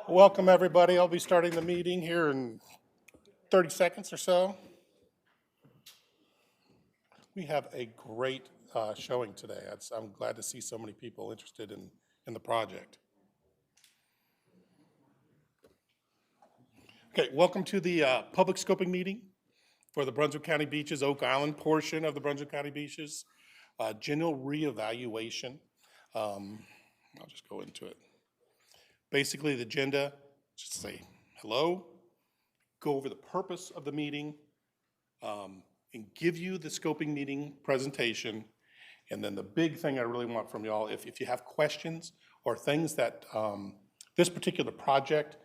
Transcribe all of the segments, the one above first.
Welcome, everybody. I'll be starting the meeting here in 30 seconds or so. We have a great showing today. I'm glad to see so many people interested in the project. Okay, welcome to the public scoping meeting for the Brunswick County Beaches, Oak Island portion of the Brunswick County Beaches. General reevaluation. I'll just go into it. Basically, the agenda, just say hello, go over the purpose of the meeting, and give you the scoping meeting presentation. And then the big thing I really want from y'all, if you have questions or things that this particular project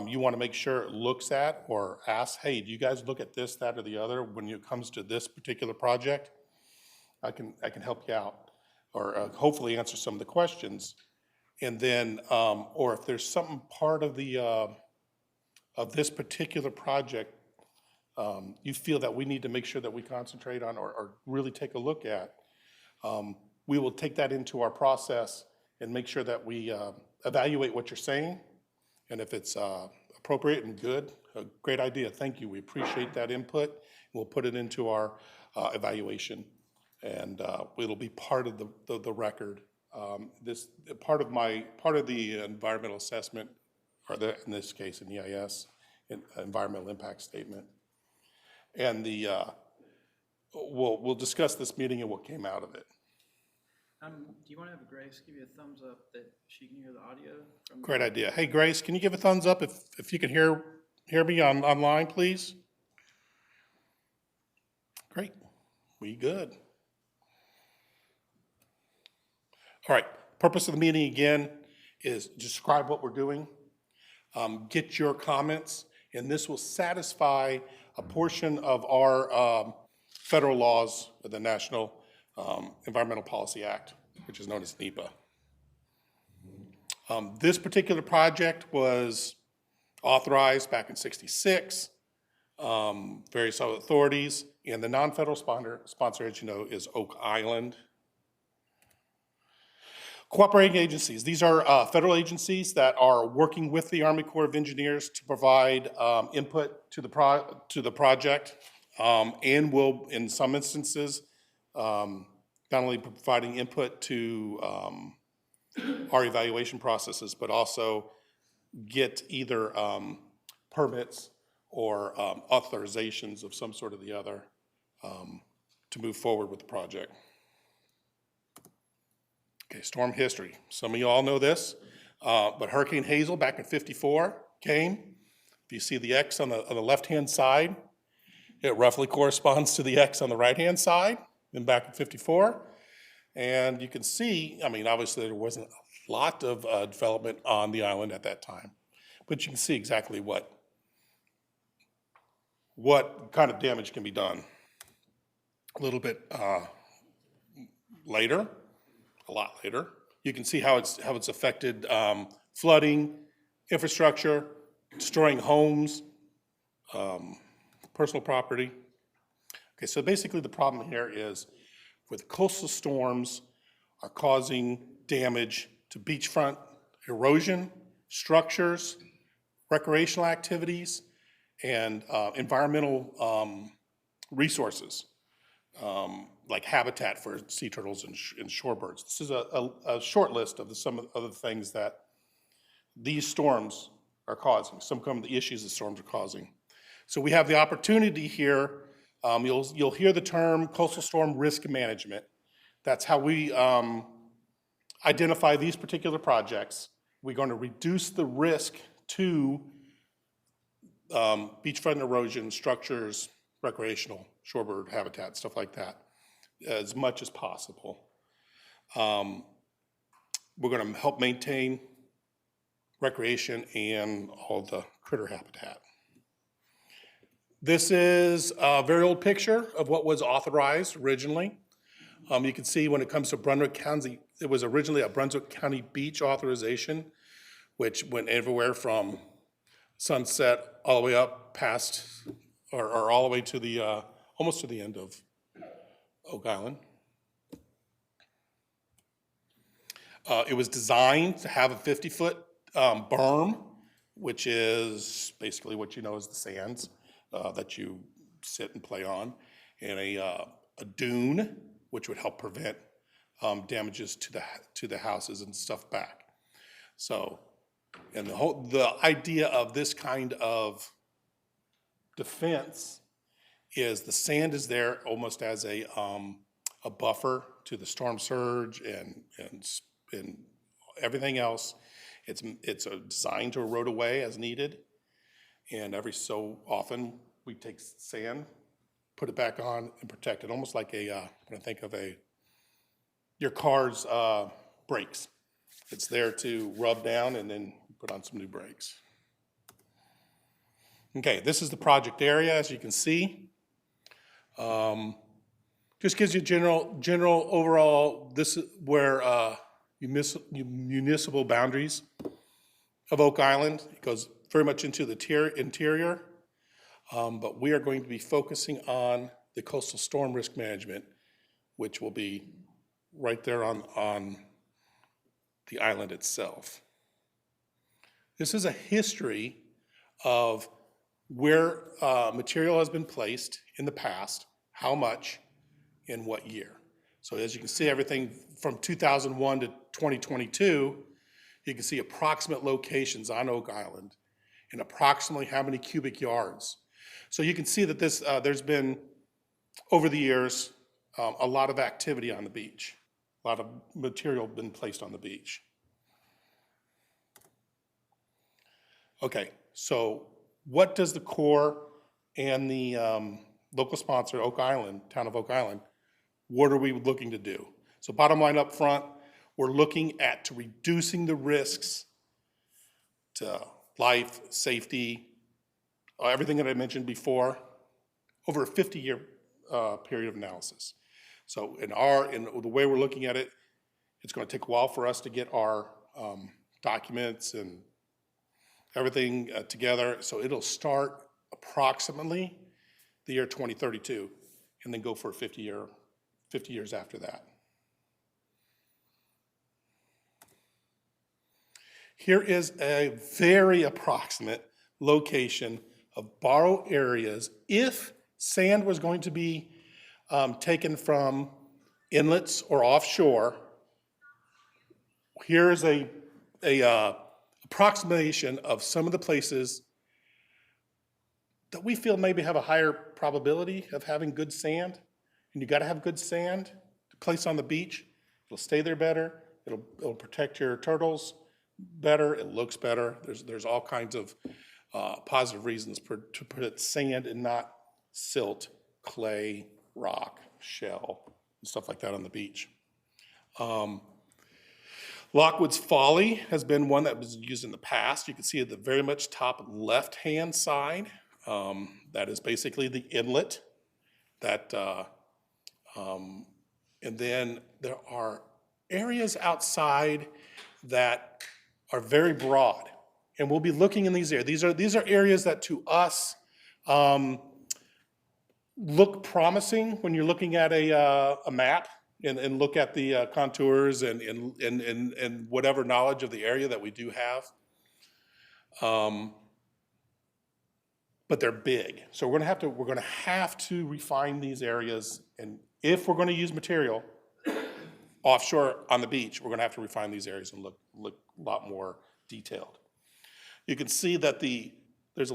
you want to make sure it looks at or ask, hey, do you guys look at this, that, or the other when it comes to this particular project? I can help you out or hopefully answer some of the questions. And then, or if there's something part of the of this particular project you feel that we need to make sure that we concentrate on or really take a look at, we will take that into our process and make sure that we evaluate what you're saying. And if it's appropriate and good, a great idea, thank you. We appreciate that input. We'll put it into our evaluation, and it'll be part of the record. This part of the environmental assessment, or in this case an EIS, environmental impact statement, and the we'll discuss this meeting and what came out of it. Do you want to have Grace give you a thumbs up that she can hear the audio? Great idea. Hey Grace, can you give a thumbs up if you can hear me online, please? Great. We good. All right, purpose of the meeting again is describe what we're doing, get your comments, and this will satisfy a portion of our federal laws, the National Environmental Policy Act, which is known as NEPA. This particular project was authorized back in '66, various other authorities, and the non-federal sponsor, as you know, is Oak Island. Cooperating agencies. These are federal agencies that are working with the Army Corps of Engineers to provide input to the project, and will, in some instances, not only providing input to our evaluation processes, but also get either permits or authorizations of some sort or the other to move forward with the project. Okay, storm history. Some of you all know this, but Hurricane Hazel back in '54 came. If you see the X on the left-hand side, it roughly corresponds to the X on the right-hand side, and back in '54. And you can see, I mean, obviously there wasn't a lot of development on the island at that time, but you can see exactly what kind of damage can be done. A little bit later, a lot later, you can see how it's affected flooding, infrastructure, destroying homes, personal property. Okay, so basically the problem here is with coastal storms are causing damage to beachfront erosion, structures, recreational activities, and environmental resources. Like habitat for sea turtles and shorebirds. This is a short list of some of the other things that these storms are causing, some of the issues the storms are causing. So we have the opportunity here, you'll hear the term coastal storm risk management. That's how we identify these particular projects. We're going to reduce the risk to beachfront erosion, structures, recreational, shorebird habitat, stuff like that, as much as possible. We're going to help maintain recreation and all the critter habitat. This is a very old picture of what was authorized originally. You can see when it comes to Brunswick County, it was originally a Brunswick County beach authorization, which went everywhere from Sunset all the way up past, or all the way to the, almost to the end of Oak Island. It was designed to have a 50-foot berm which is basically what you know as the sands that you sit and play on, and a dune, which would help prevent damages to the houses and stuff back. So, and the idea of this kind of defense is the sand is there almost as a buffer to the storm surge and everything else. It's designed to erode away as needed, and every so often we take sand, put it back on, and protect it, almost like when I think of your car's brakes. It's there to rub down and then put on some new brakes. Okay, this is the project area, as you can see. Just gives you general overall, this is where municipal boundaries of Oak Island. It goes very much into the interior, but we are going to be focusing on the coastal storm risk management, which will be right there on the island itself. This is a history of where material has been placed in the past, how much, in what year. So as you can see, everything from 2001 to 2022, you can see approximate locations on Oak Island and approximately how many cubic yards. So you can see that this there's been, over the years, a lot of activity on the beach. A lot of material been placed on the beach. Okay, so what does the Corps and the local sponsor, Oak Island, town of Oak Island, what are we looking to do? So bottom line up front, we're looking at reducing the risks to life, safety, everything that I mentioned before, over a 50-year period of analysis. So in the way we're looking at it, it's going to take a while for us to get our documents and everything together. So it'll start approximately the year 2032 and then go for 50 years after that. Here is a very approximate location of borrow areas if sand was going to be taken from inlets or offshore. Here's a approximation of some of the places that we feel maybe have a higher probability of having good sand. And you got to have good sand to place on the beach. It'll stay there better. It'll protect your turtles better. It looks better. There's all kinds of positive reasons to put sand and not silt, clay, rock, shell, and stuff like that on the beach. Lockwood's Folly has been one that was used in the past. You can see at the very much top left-hand side, that is basically the inlet. And then there are areas outside that are very broad, and we'll be looking in these areas. These are areas that to us look promising when you're looking at a map and look at the contours and whatever knowledge of the area that we do have. But they're big, so we're going to have to refine these areas, and if we're going to use material offshore on the beach, we're going to have to refine these areas and look a lot more detailed. You can see that there's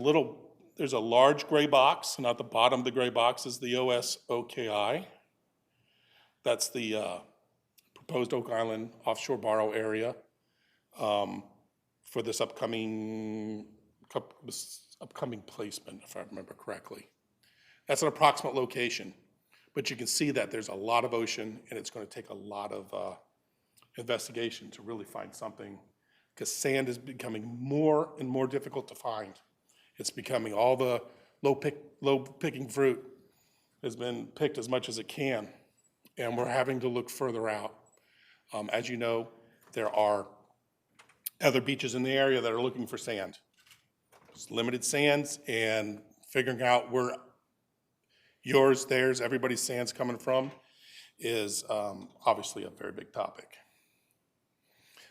a large gray box, and at the bottom of the gray box is the USACE. That's the proposed Oak Island offshore borrow area for this upcoming placement, if I remember correctly. That's an approximate location, but you can see that there's a lot of ocean, and it's going to take a lot of investigation to really find something, because sand is becoming more and more difficult to find. It's becoming all the low-picking fruit has been picked as much as it can, and we're having to look further out. As you know, there are other beaches in the area that are looking for sand. It's limited sands, and figuring out where yours, theirs, everybody's sand's coming from is obviously a very big topic.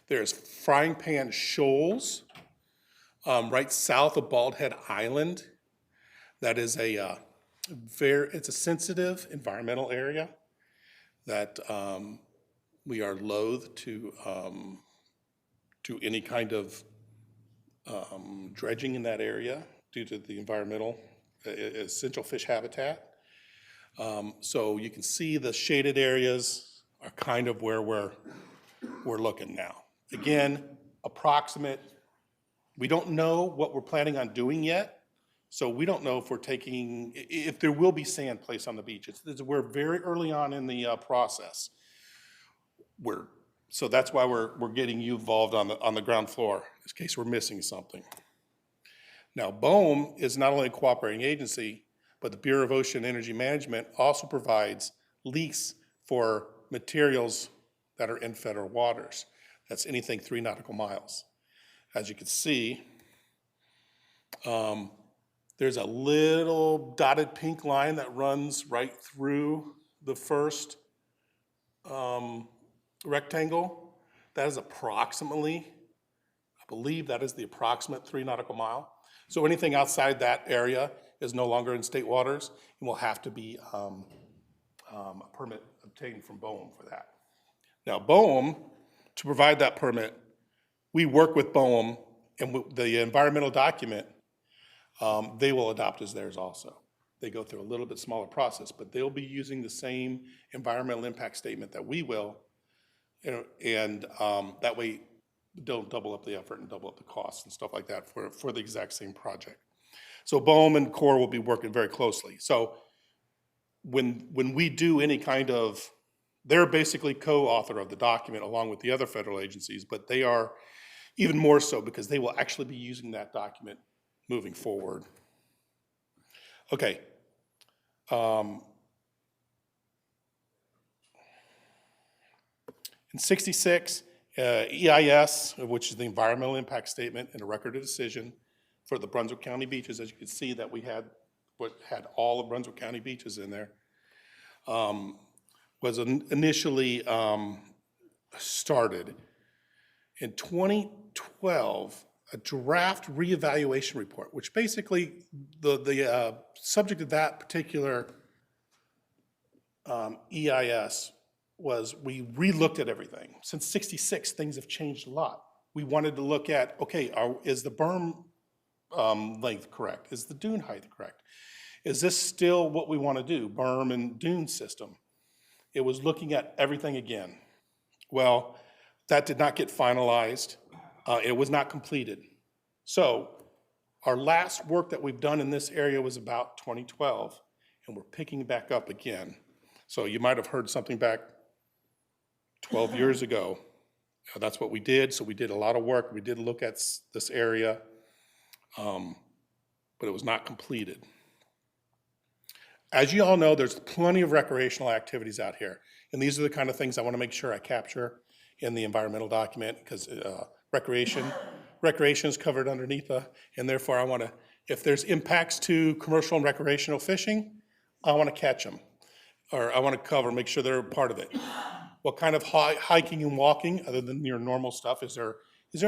There's frying pan shoals right south of Bald Head Island. That is it's a sensitive environmental area that we are loath to do any kind of dredging in that area due to the environmental essential fish habitat. So you can see the shaded areas are kind of where we're looking now. Again, approximate. We don't know what we're planning on doing yet, so we don't know if there will be sand placed on the beach. We're very early on in the process. So that's why we're getting you involved on the ground floor, in case we're missing something. Now, BOEM is not only a cooperating agency, but the Bureau of Ocean Energy Management also provides lease for materials that are in federal waters. That's anything 3 nautical miles. As you can see, there's a little dotted pink line that runs right through the first rectangle. That is approximately, I believe that is the approximate 3 nautical mile. So anything outside that area is no longer in state waters and will have to be a permit obtained from BOEM for that. Now, BOEM, to provide that permit, we work with BOEM, and the environmental document, they will adopt as theirs also. They go through a little bit smaller process, but they'll be using the same environmental impact statement that we will, and that way don't double up the effort and double up the costs and stuff like that for the exact same project. So BOEM and Corps will be working very closely. So when we do any kind of, they're basically co-author of the document along with the other federal agencies, but they are even more so because they will actually be using that document moving forward. Okay. In 66, EIS, which is the environmental impact statement and a record of decision for the Brunswick County beaches, as you can see that we had all of Brunswick County beaches in there, was initially started. In 2012, a draft reevaluation report, which basically the subject of that particular EIS was we re-looked at everything. Since 66, things have changed a lot. We wanted to look at, okay, is the berm length correct? Is the dune height correct? Is this still what we want to do, berm and dune system? It was looking at everything again. Well, that did not get finalized. It was not completed. So our last work that we've done in this area was about 2012, and we're picking back up again. So you might have heard something back 12 years ago. That's what we did. So we did a lot of work. We did look at this area, but it was not completed. As you all know, there's plenty of recreational activities out here. And these are the kind of things I want to make sure I capture in the environmental document, because recreation is covered under NEPA, and therefore I want to, if there's impacts to commercial and recreational fishing, I want to catch them, or I want to make sure they're a part of it. What kind of hiking and walking, other than your normal stuff, is there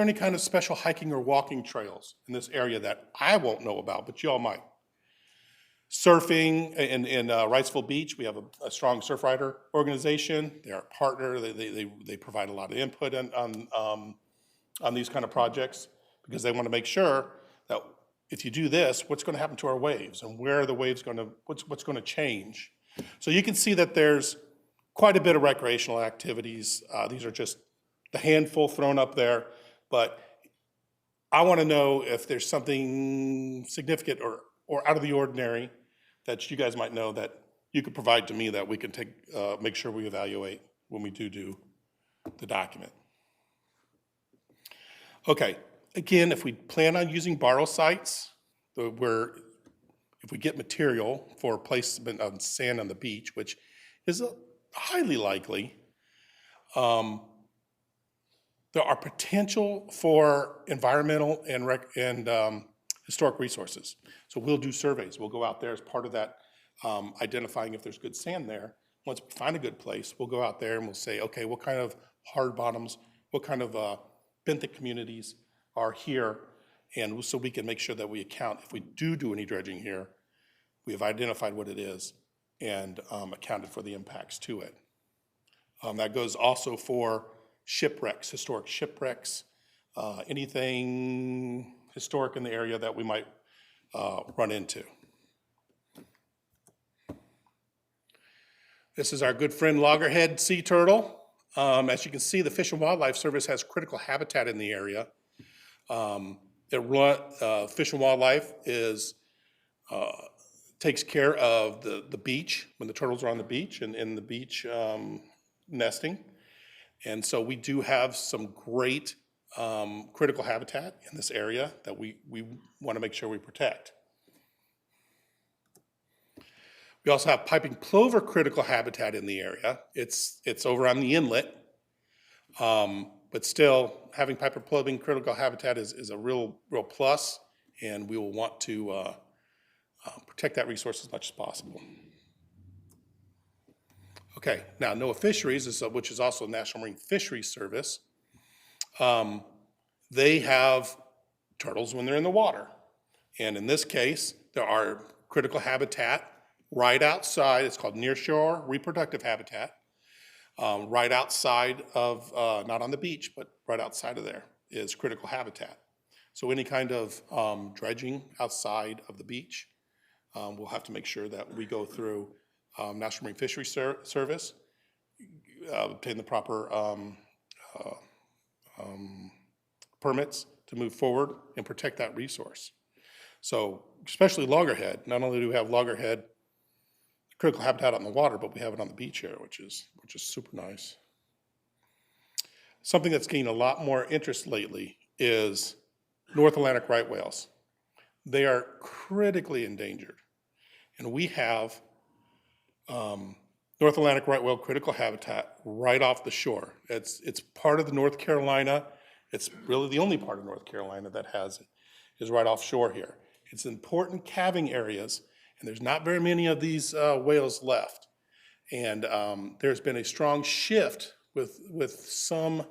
any kind of special hiking or walking trails in this area that I won't know about, but y'all might? Surfing in Wrightsville Beach, we have a strong surf rider organization. They're a partner. They provide a lot of input on these kind of projects, because they want to make sure that if you do this, what's going to happen to our waves, and where are the waves going to, what's going to change? So you can see that there's quite a bit of recreational activities. These are just the handful thrown up there, but I want to know if there's something significant or out of the ordinary that you guys might know that you could provide to me that we can make sure we evaluate when we do the document. Okay, again, if we plan on using borrow sites, if we get material for placement of sand on the beach, which is highly likely, there are potential for environmental and historic resources. So we'll do surveys. We'll go out there as part of that, identifying if there's good sand there. Once we find a good place, we'll go out there and we'll say, okay, what kind of hard bottoms, what kind of benthic communities are here, And so we can make sure that we account, if we do any dredging here, we have identified what it is and accounted for the impacts to it. That goes also for shipwrecks, historic shipwrecks, anything historic in the area that we might run into. This is our good friend loggerhead sea turtle. As you can see, the Fish and Wildlife Service has critical habitat in the area. Fish and Wildlife takes care of the beach, when the turtles are on the beach and in the beach nesting. And so we do have some great critical habitat in this area that we want to make sure we protect. We also have piping plover critical habitat in the area. It's over on the inlet, but still having piping plover critical habitat is a real plus, and we will want to protect that resource as much as possible. Okay, now NOAA Fisheries, which is also National Marine Fisheries Service, they have turtles when they're in the water. And in this case, there are critical habitat right outside. It's called nearshore reproductive habitat, right outside of, not on the beach, but right outside of there is critical habitat. So any kind of dredging outside of the beach, we'll have to make sure that we go through National Marine Fisheries Service, obtain the proper permits to move forward and protect that resource. So especially loggerhead, not only do we have loggerhead critical habitat on the water, but we have it on the beach here, which is super nice. Something that's gained a lot more interest lately is North Atlantic right whales. They are critically endangered. And we have North Atlantic right whale critical habitat right off the shore. It's part of the North Carolina. It's really the only part of North Carolina that has it, is right offshore here. It's important calving areas, and there's not very many of these whales left. And there's been a strong shift with some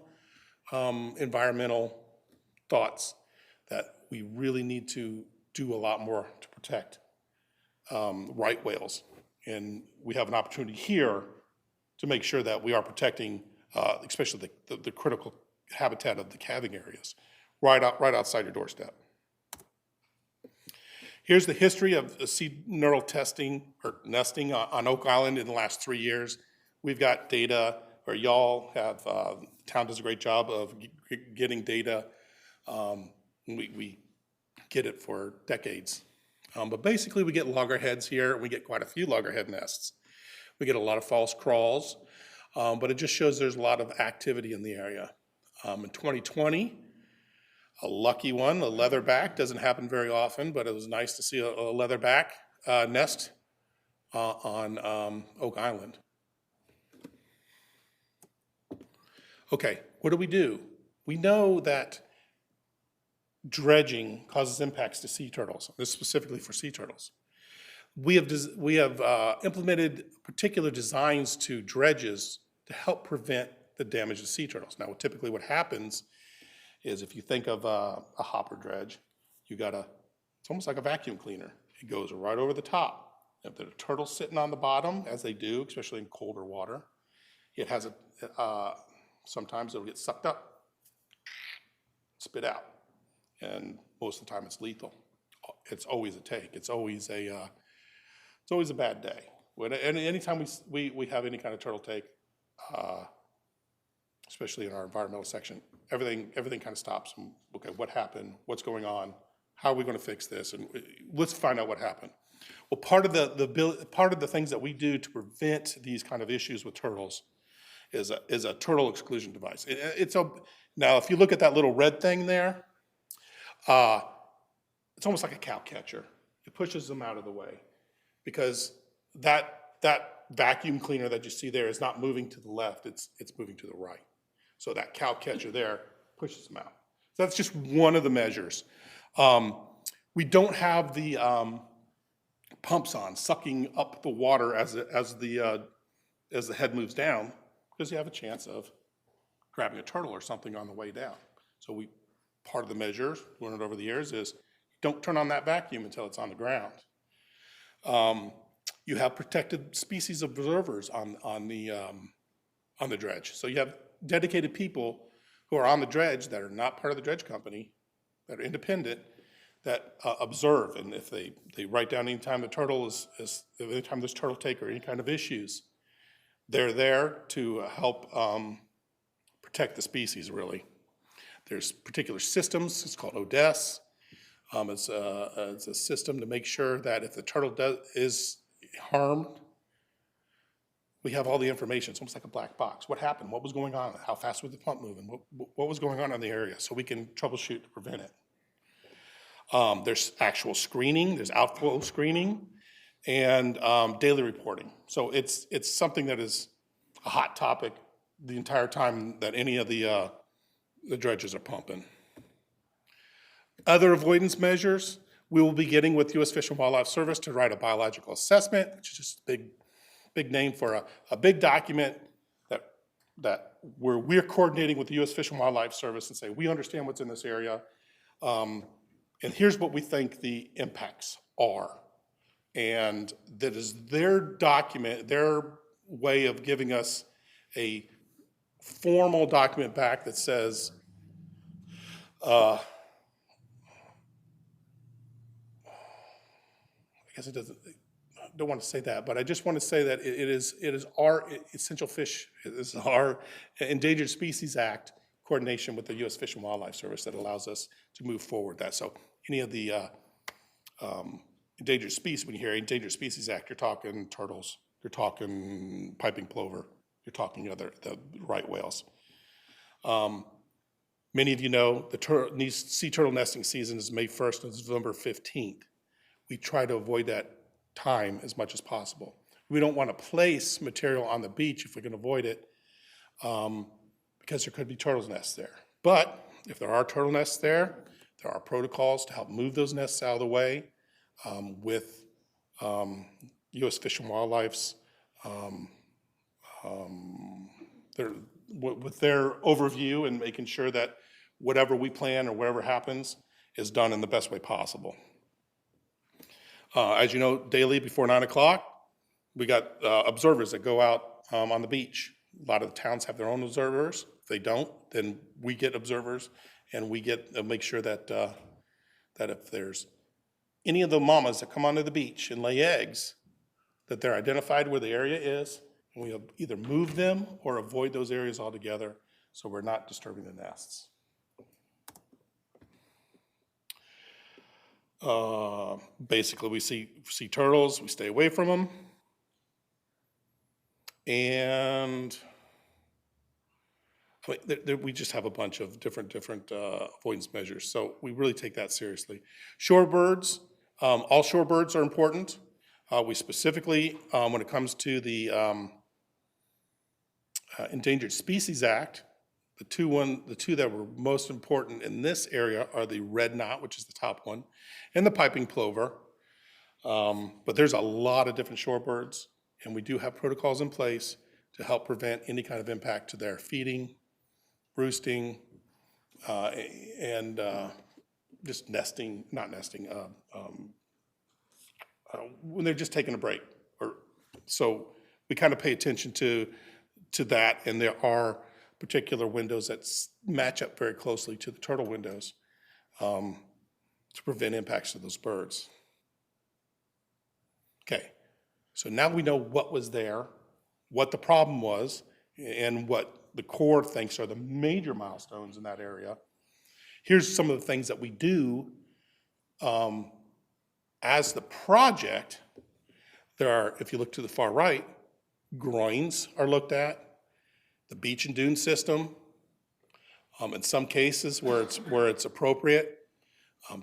environmental thoughts that we really need to do a lot more to protect right whales. And we have an opportunity here to make sure that we are protecting, especially the critical habitat of the calving areas, right outside your doorstep. Here's the history of sea turtle testing or nesting on Oak Island in the last 3 years. We've got data, or y'all have, the town does a great job of getting data. We get it for decades. But basically we get loggerheads here, and we get quite a few loggerhead nests. We get a lot of false crawls, but it just shows there's a lot of activity in the area. In 2020, a lucky one, a leatherback, doesn't happen very often, but it was nice to see a leatherback nest on Oak Island. Okay, what do? We know that dredging causes impacts to sea turtles. This is specifically for sea turtles. We have implemented particular designs to dredges to help prevent the damage to sea turtles. Now, typically what happens is if you think of a hopper dredge, it's almost like a vacuum cleaner. It goes right over the top. If the turtle's sitting on the bottom, as they do, especially in colder water, it has sometimes it'll get sucked up, spit out, and most of the time it's lethal. It's always a take. It's always a bad day. Anytime we have any kind of turtle take, especially in our environmental section, everything kind of stops. Okay, what happened? What's going on? How are we going to fix this? And let's find out what happened. Well, part of the things that we do to prevent these kind of issues with turtles is a turtle exclusion device. Now, if you look at that little red thing there, it's almost like a cow catcher. It pushes them out of the way because that vacuum cleaner that you see there is not moving to the left, it's moving to the right. So that cow catcher there pushes them out. So that's just one of the measures. We don't have the pumps on sucking up the water as the head moves down, because you have a chance of grabbing a turtle or something on the way down. So we part of the measure, learned over the years, is don't turn on that vacuum until it's on the ground. You have protected species observers on the dredge. So you have dedicated people who are on the dredge that are not part of the dredge company, that are independent, that observe. And if they write down anytime the turtle anytime there's turtle take or any kind of issues, they're there to help protect the species, really. There's particular systems, it's called ODS. It's a system to make sure that if the turtle is harmed, we have all the information. It's almost like a black box. What happened? What was going on? How fast was the pump moving? What was going on in the area? So we can troubleshoot to prevent it. There's actual screening, there's outflow screening, and daily reporting. So it's something that is a hot topic the entire time that any of the dredges are pumping. Other avoidance measures, we will be getting with U.S. Fish and Wildlife Service to write a biological assessment, which is just a big name for a big document that we're coordinating with the U.S. Fish and Wildlife Service and say, we understand what's in this area, and here's what we think the impacts are. And that is their document, their way of giving us a formal document back that says, I guess it doesn't, I don't want to say that, but I just want to say that it is our essential fish, it is our Endangered Species Act coordination with the U.S. Fish and Wildlife Service that allows us to move forward that. So any of the endangered species, when you hear Endangered Species Act, you're talking turtles, you're talking piping plover, you're talking the right whales. Many of you know the sea turtle nesting season is May 1st and November 15th. We try to avoid that time as much as possible. We don't want to place material on the beach if we can avoid it, because there could be turtles' nests there. But if there are turtle nests there are protocols to help move those nests out of the way with U.S. Fish and Wildlife's with their overview and making sure that whatever we plan or whatever happens is done in the best way possible. As you know, daily before 9 o'clock, we got observers that go out on the beach. A lot of the towns have their own observers. If they don't, then we get observers, and we get make sure that that if there's any of the mamas that come onto the beach and lay eggs, that they're identified where the area is, and we either move them or avoid those areas altogether so we're not disturbing the nests. Basically, we see turtles, we stay away from them, and we just have a bunch of different avoidance measures. So we really take that seriously. Shorebirds, all shorebirds are important. We specifically, when it comes to the Endangered Species Act, the two that were most important in this area are the red knot, which is the top one, and the piping plover. But there's a lot of different shorebirds, and we do have protocols in place to help prevent any kind of impact to their feeding, roosting, and just nesting, not nesting, when they're just taking a break. So we kind of pay attention to that, and there are particular windows that match up very closely to the turtle windows to prevent impacts to those birds. Okay, so now we know what was there, what the problem was, and what the Corps thinks are the major milestones in that area. Here's some of the things that we do as the project. There are, if you look to the far right, groins are looked at, the beach and dune system. In some cases where it's appropriate,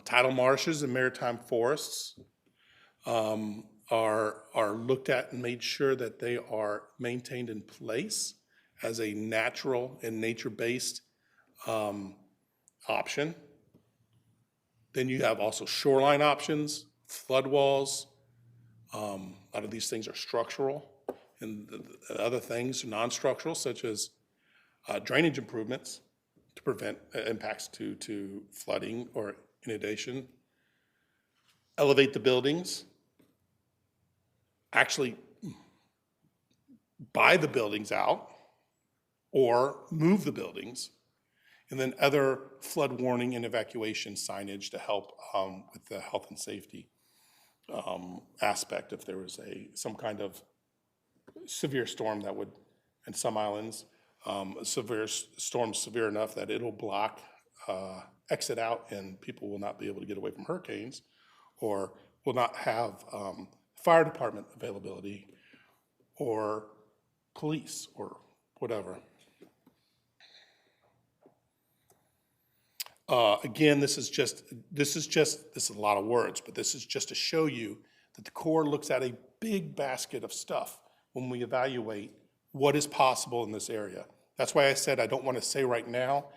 tidal marshes and maritime forests are looked at and made sure that they are maintained in place as a natural and nature-based option. Then you have also shoreline options, flood walls. A lot of these things are structural, and the other things are non-structural, such as drainage improvements. to prevent impacts to flooding or inundation. Elevate the buildings. Actually buy the buildings out or move the buildings. And then other flood warning and evacuation signage to help with the health and safety aspect if there was some kind of severe storm that would, in some islands, severe enough that it'll block exit out and people will not be able to get away from hurricanes, or will not have fire department availability or police or whatever. Again, this is a lot of words, but this is just to show you that the Corps looks at a big basket of stuff when we evaluate what is possible in this area. That's why I said I don't want to say right now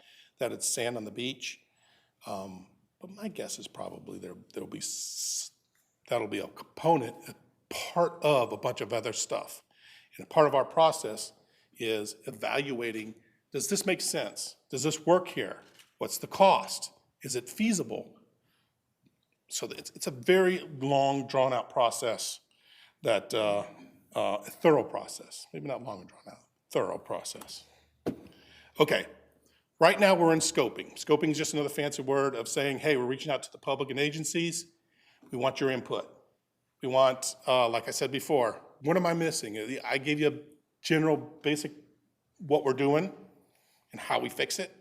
that it's sand on the beach, but my guess is probably that'll be a component, a part of a bunch of other stuff. And a part of our process is evaluating, does this make sense? Does this work here? What's the cost? Is it feasible? So it's a very long, drawn-out process, that a thorough process. Maybe not long and drawn-out, thorough process. Okay, right now we're in scoping. Scoping is just another fancy word of saying, hey, we're reaching out to the public and agencies. We want your input. We want, like I said before, what am I missing? I gave you a general basic what we're doing and how we fix it.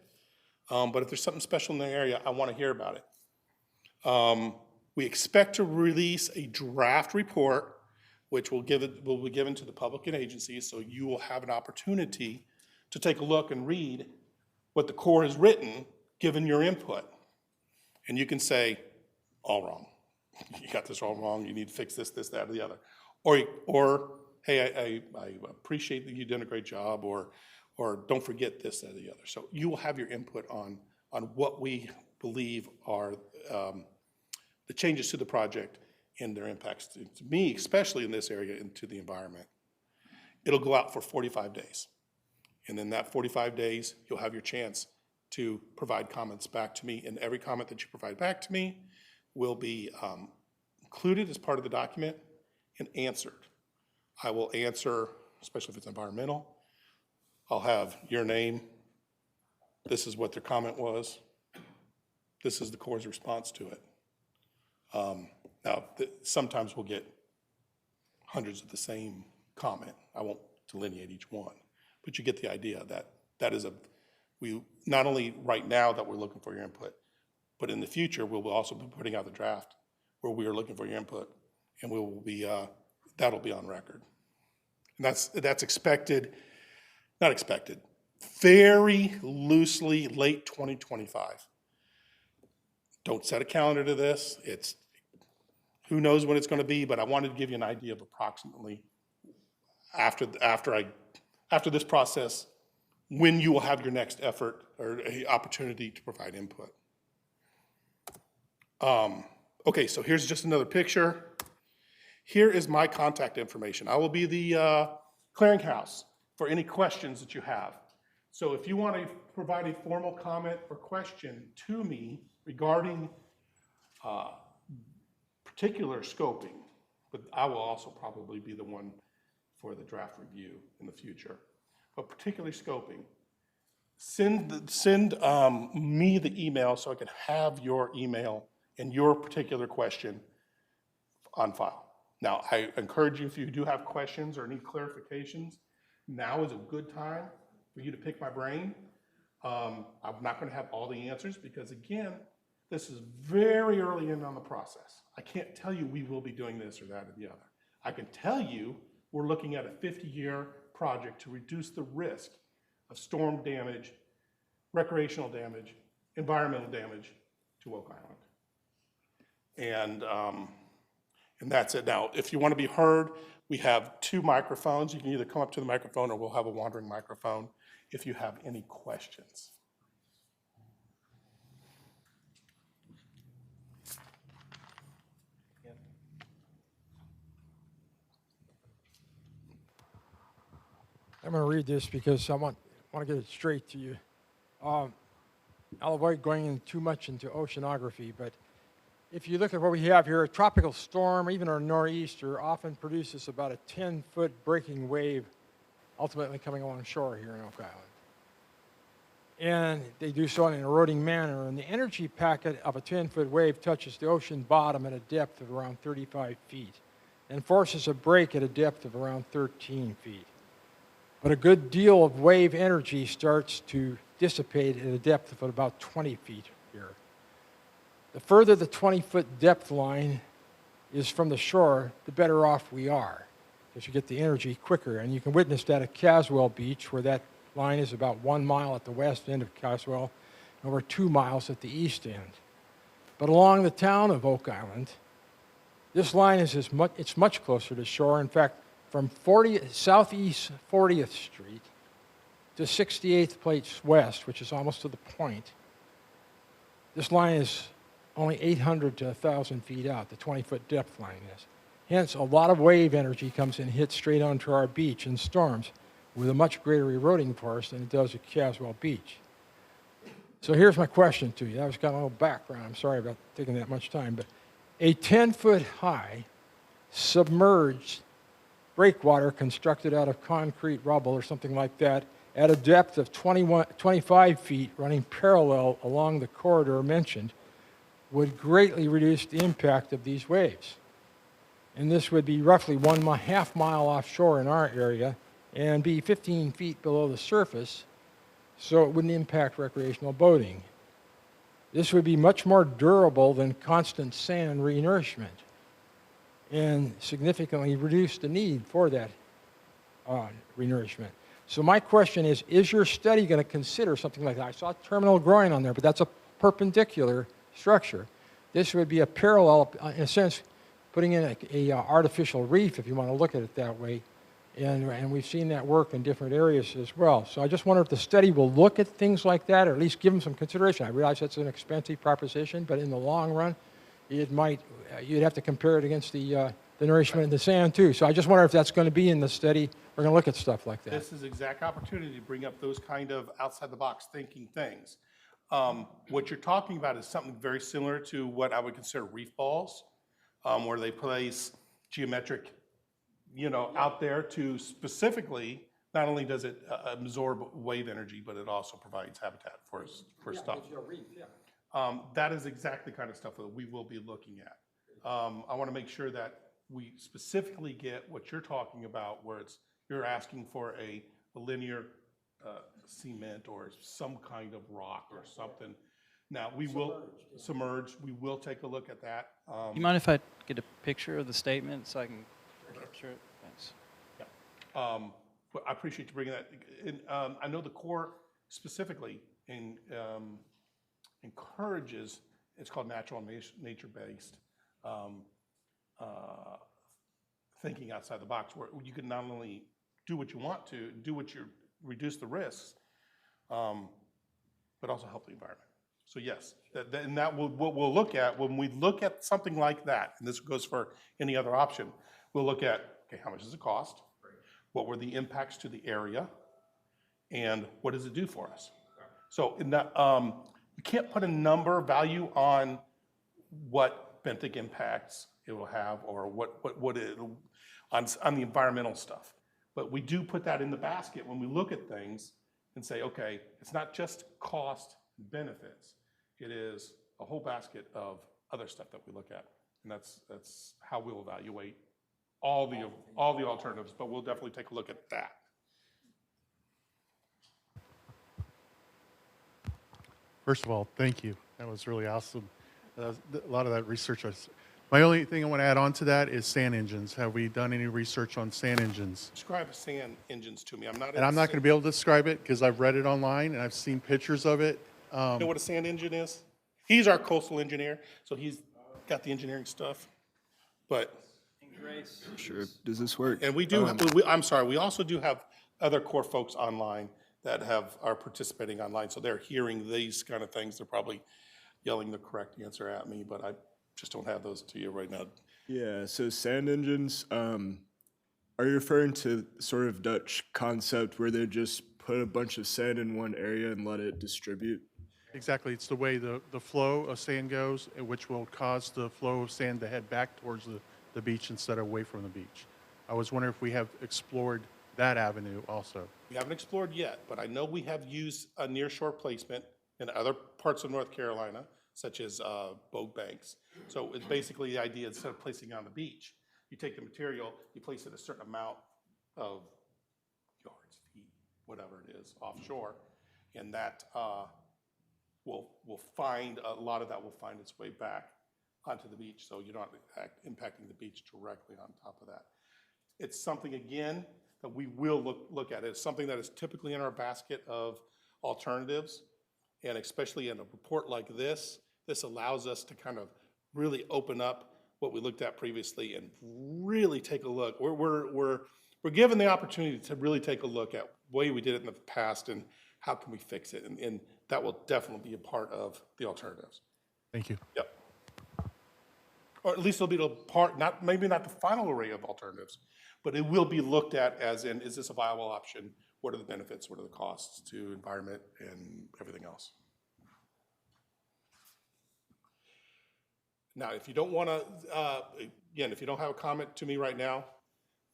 But if there's something special in the area, I want to hear about it. We expect to release a draft report, which will be given to the public and agencies, so you will have an opportunity to take a look and read what the Corps has written, given your input. And you can say, all wrong. You got this all wrong. You need to fix this, that, or the other. Or hey, I appreciate that you've done a great job, or don't forget this, that, or the other. So you will have your input on what we believe are the changes to the project and their impacts to me, especially in this area, and to the environment. It'll go out for 45 days. And in that 45 days, you'll have your chance to provide comments back to me, and every comment that you provide back to me will be included as part of the document and answered. I will answer, especially if it's environmental. I'll have your name. This is what their comment was. This is the Corps' response to it. Now, sometimes we'll get hundreds of the same comment. I won't delineate each one, but you get the idea that is we not only right now that we're looking for your input, but in the future we'll also be putting out the draft where we are looking for your input, and we will be that'll be on record. And that's expected. Not expected, very loosely late 2025. Don't set a calendar to this. It's who knows when it's going to be, but I wanted to give you an idea of approximately after this process when you will have your next effort or an opportunity to provide input. Okay, so here's just another picture. Here is my contact information. I will be the clearinghouse for any questions that you have. So if you want to provide a formal comment or question to me regarding particular scoping, but I will also probably be the one for the draft review in the future, but particularly scoping, send me the email so I can have your email and your particular question on file. Now, I encourage you, if you do have questions or need clarifications, now is a good time for you to pick my brain. I'm not going to have all the answers because, again, this is very early in on the process. I can't tell you we will be doing this or that or the other. I can tell you we're looking at a 50-year project to reduce the risk of storm damage, recreational damage, environmental damage to Oak Island. And that's it. Now, if you want to be heard, we have 2 microphones. You can either come up to the microphone or we'll have a wandering microphone if you have any questions. I'm going to read this because I want to get it straight to you. I'll avoid going in too much into oceanography, but if you look at what we have here, a tropical storm, even a nor'easter, often produces about a 10-foot breaking wave ultimately coming along shore here in Oak Island. And they do so in an eroding manner, and the energy packet of a 10-foot wave touches the ocean bottom at a depth of around 35 feet and forces a break at a depth of around 13 feet. But a good deal of wave energy starts to dissipate at a depth of about 20 feet here. The further the 20-foot depth line is from the shore, the better off we are, because you get the energy quicker. And you can witness that at Caswell Beach, where that line is about 1 mile at the west end of Caswell and over 2 miles at the east end. But along the town of Oak Island, this line is it's much closer to shore. In fact, from southeast 40th Street to 68th Place West, which is almost to the point, this line is only 800 to 1,000 feet out, the 20-foot depth line is. Hence, a lot of wave energy comes and hits straight onto our beach in storms with a much greater eroding force than it does at Caswell Beach. So here's my question to you. That was kind of a little background. I'm sorry about taking that much time, but a 10-foot high submerged breakwater constructed out of concrete rubble or something like that at a depth of 25 feet running parallel along the corridor mentioned would greatly reduce the impact of these waves. And this would be roughly 1.5 miles offshore in our area and be 15 feet below the surface, so it wouldn't impact recreational boating. This would be much more durable than constant sand renourishment and significantly reduce the need for that renourishment. So my question is your study going to consider something like that? I saw terminal groin on there, but that's a perpendicular structure. This would be a parallel, in a sense, putting in a artificial reef, if you want to look at it that way. And we've seen that work in different areas as well. So I just wonder if the study will look at things like that, or at least give them some consideration. I realize that's an expensive proposition, but in the long run, it might, you'd have to compare it against the nourishment in the sand too. So I just wonder if that's going to be in the study. We're going to look at stuff like that. This is exact opportunity to bring up those kind of outside the box thinking things. What you're talking about is something very similar to what I would consider reef balls, where they place geometric, out there to specifically, not only does it absorb wave energy, but it also provides habitat for stuff. That is exactly the kind of stuff that we will be looking at. I want to make sure that we specifically get what you're talking about, where you're asking for a linear cement or some kind of rock or something. Now, we will submerge. We will take a look at that. You mind if I get a picture of the statement so I can capture it? Thanks. But I appreciate you bringing that. And, I know the Corps specifically encourages, it's called natural and nature-based thinking outside the box, where you can not only do what you want to, reduce the risks, but also help the environment. So yes, what we'll look at when we look at something like that, and this goes for any other option, we'll look at, okay, how much does it cost? What were the impacts to the area? And what does it do for us? So in that, you can't put a number value on what benthic impacts it will have or what it on the environmental stuff. But we do put that in the basket when we look at things and say, okay, it's not just cost and benefits. It is a whole basket of other stuff that we look at. And that's how we'll evaluate all the alternatives, but we'll definitely take a look at that. First of all, thank you. That was really awesome. A lot of that research. My only thing I want to add on to that is sand engines. Have we done any research on sand engines? Describe sand engines to me. I'm not going to be able to describe it because I've read it online and I've seen pictures of it. You know what a sand engine is? He's our coastal engineer, so he's got the engineering stuff. But Sure. Does this work? and we do. I'm sorry. We also do have other Corps folks online that are participating online, so they're hearing these kind of things. They're probably yelling the correct answer at me, but I just don't have those to you right now. Yeah, so sand engines, are you referring to sort of Dutch concept where they just put a bunch of sand in one area and let it distribute? Exactly, it's the way the flow of sand goes, which will cause the flow of sand to head back towards the beach instead of away from the beach. I was wondering if we have explored that avenue also. We haven't explored yet, but I know we have used a nearshore placement in other parts of North Carolina, such as boat banks. So it's basically the idea, instead of placing it on the beach, you take the material, you place it a certain amount of yards, feet, whatever it is, offshore, and that will find, a lot of that will find its way back onto the beach, so you're not impacting the beach directly on top of that. It's something, again, that we will look at. It's something that is typically in our basket of alternatives, and especially in a report like this allows us to kind of really open up what we looked at previously and really take a look. We're given the opportunity to really take a look at the way we did it in the past and how can we fix it, and that will definitely be a part of the alternatives. Thank you. Yep. Or at least it'll be a part, maybe not the final array of alternatives, but it will be looked at as in, is this a viable option? What are the benefits? What are the costs to environment and everything else? Now, if you don't want to, again, if you don't have a comment to me right now,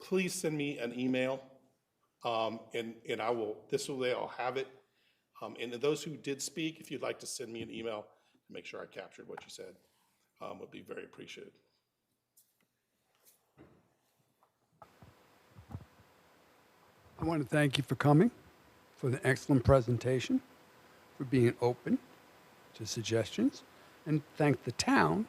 please send me an email, and I will, this way I'll have it. And those who did speak, if you'd like to send me an email to make sure I captured what you said, would be very appreciated. I want to thank you for coming, for the excellent presentation, for being open to suggestions, and thank the town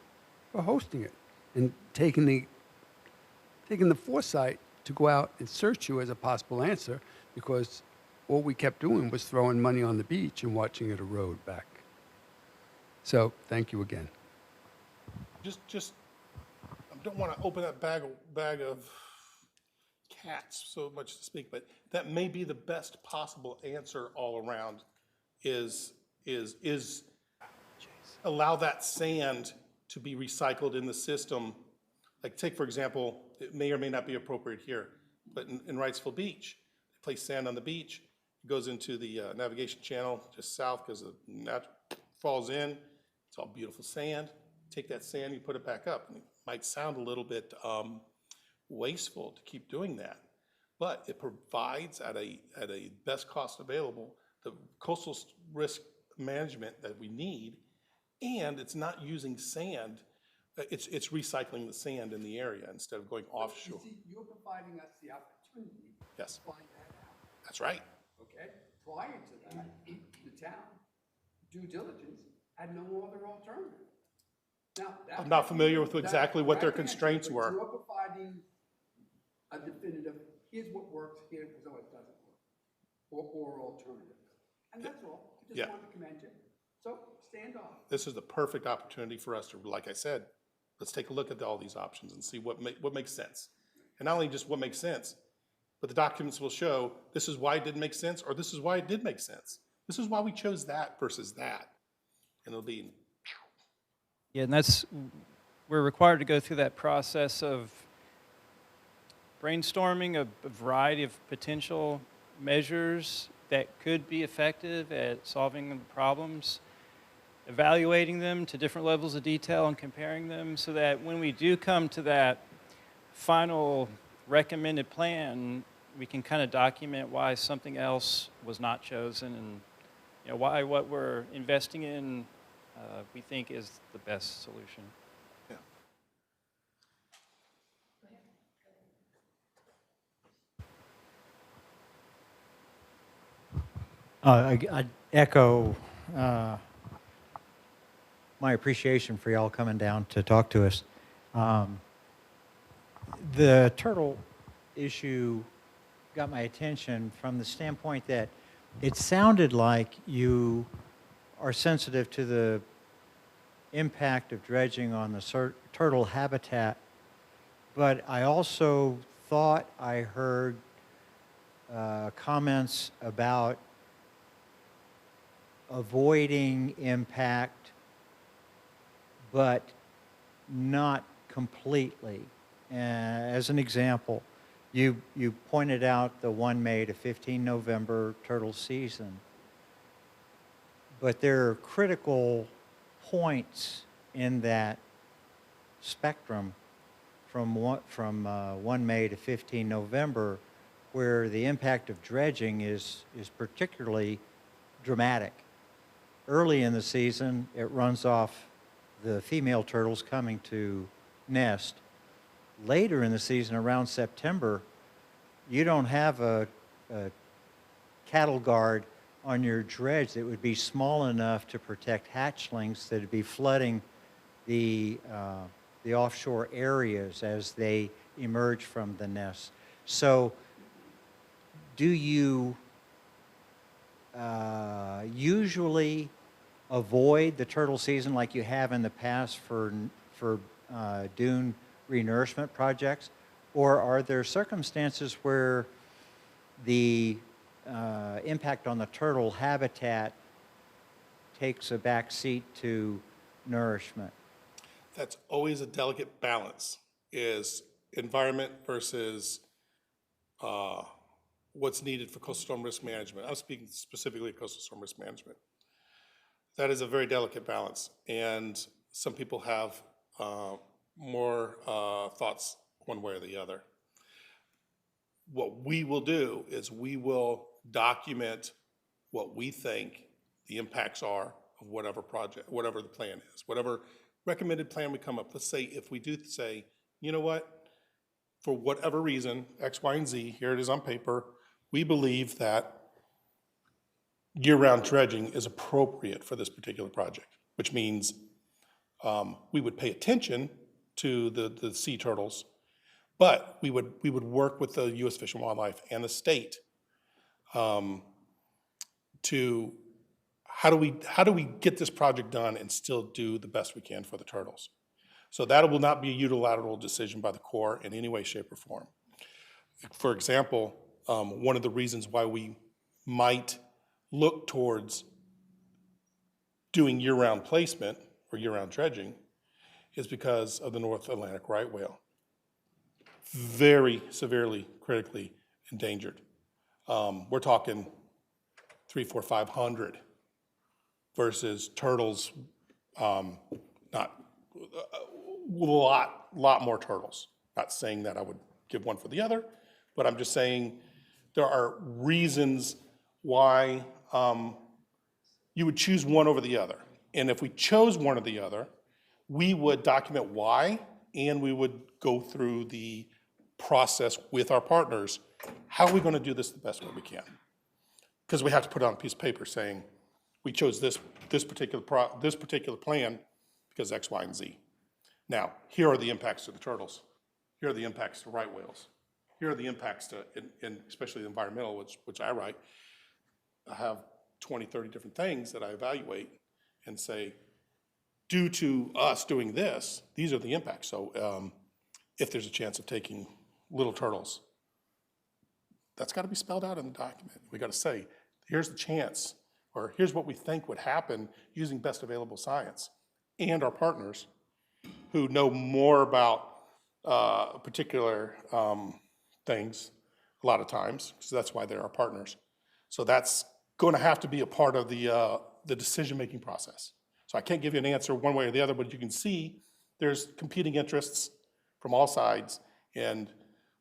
for hosting it and taking the foresight to go out and search you as a possible answer, because all we kept doing was throwing money on the beach and watching it erode back. So thank you again. Just, I don't want to open that bag of cats, so much to speak, but that may be the best possible answer all around, is allow that sand to be recycled in the system. Like, take, for example, it may or may not be appropriate here, but in Wrightsville Beach, they place sand on the beach, it goes into the navigation channel just south, because it falls in, it's all beautiful sand. Take that sand, you put it back up, and it might sound a little bit wasteful to keep doing that, but it provides at a best cost available the coastal risk management that we need, and it's not using sand. It's recycling the sand in the area instead of going offshore. You see, you're providing us the opportunity Yes, to find that out. that's right. Okay? Prior to that, the town, due diligence, had no other alternative. Now, I'm not familiar with exactly what their constraints were. You're providing a definitive, here's what works, here's what doesn't work, or alternative. And that's all. I Yeah. just wanted to commend you. So stand off. This is the perfect opportunity for us to, like I said, let's take a look at all these options and see what makes sense. And not only just what makes sense, but the documents will show this is why it didn't make sense, or this is why it did make sense. This is why we chose that versus that. And it'll be, Yeah, and we're required to go through that process of brainstorming a variety of potential measures that could be effective at solving the problems, evaluating them to different levels of detail and comparing them, so that when we do come to that final recommended plan, we can kind of document why something else was not chosen, and why what we're investing in we think is the best solution. yeah. I'd echo my appreciation for y'all coming down to talk to us. The turtle issue got my attention from the standpoint that it sounded like you are sensitive to the impact of dredging on the turtle habitat, but I also thought I heard comments about avoiding impact, but not completely. As an example, you pointed out the 1 May to 15 November turtle season. but there are critical points in that spectrum from 1 May to 15 November where the impact of dredging is particularly dramatic. Early in the season, it runs off the female turtles coming to nest. Later in the season, around September, you don't have a cattle guard on your dredge that would be small enough to protect hatchlings that would be flooding the offshore areas as they emerge from the nest. So do you usually avoid the turtle season like you have in the past for dune renourishment projects? Or are there circumstances where the impact on the turtle habitat takes a back seat to nourishment? That's always a delicate balance, is environment versus what's needed for coastal storm risk management. I'm speaking specifically of coastal storm risk management. That is a very delicate balance, and some people have more thoughts one way or the other. What we will do is we will document what we think the impacts are of whatever project, whatever the plan is, whatever recommended plan we come up. Let's say if we do say, you know what, for whatever reason, X, Y, and Z, here it is on paper, we believe that year-round dredging is appropriate for this particular project, which means we would pay attention to the sea turtles, but we would work with the U.S. Fish and Wildlife and the state to how do we get this project done and still do the best we can for the turtles. So that will not be a unilateral decision by the Corps in any way, shape, or form. For example, one of the reasons why we might look towards doing year-round placement or year-round dredging is because of the North Atlantic right whale. Very severely, critically endangered. We're talking 300, 400, 500 versus turtles, not a lot more turtles. Not saying that I would give one for the other, but I'm just saying there are reasons why you would choose one over the other. And if we chose one or the other, we would document why, and we would go through the process with our partners. How are we going to do this the best way we can? Because we have to put it on a piece of paper saying, we chose this particular plan because X, Y, and Z. Now, here are the impacts to the turtles. Here are the impacts to right whales. Here are the impacts to, and especially the environmental, which I write. I have 20, 30 different things that I evaluate and say, due to us doing this, these are the impacts. So if there's a chance of taking little turtles, that's got to be spelled out in the document. We got to say, here's the chance, or here's what we think would happen using best available science. And our partners who know more about particular things a lot of times, because that's why they're our partners. So that's going to have to be a part of the decision-making process. So I can't give you an answer one way or the other, but you can see there's competing interests from all sides, and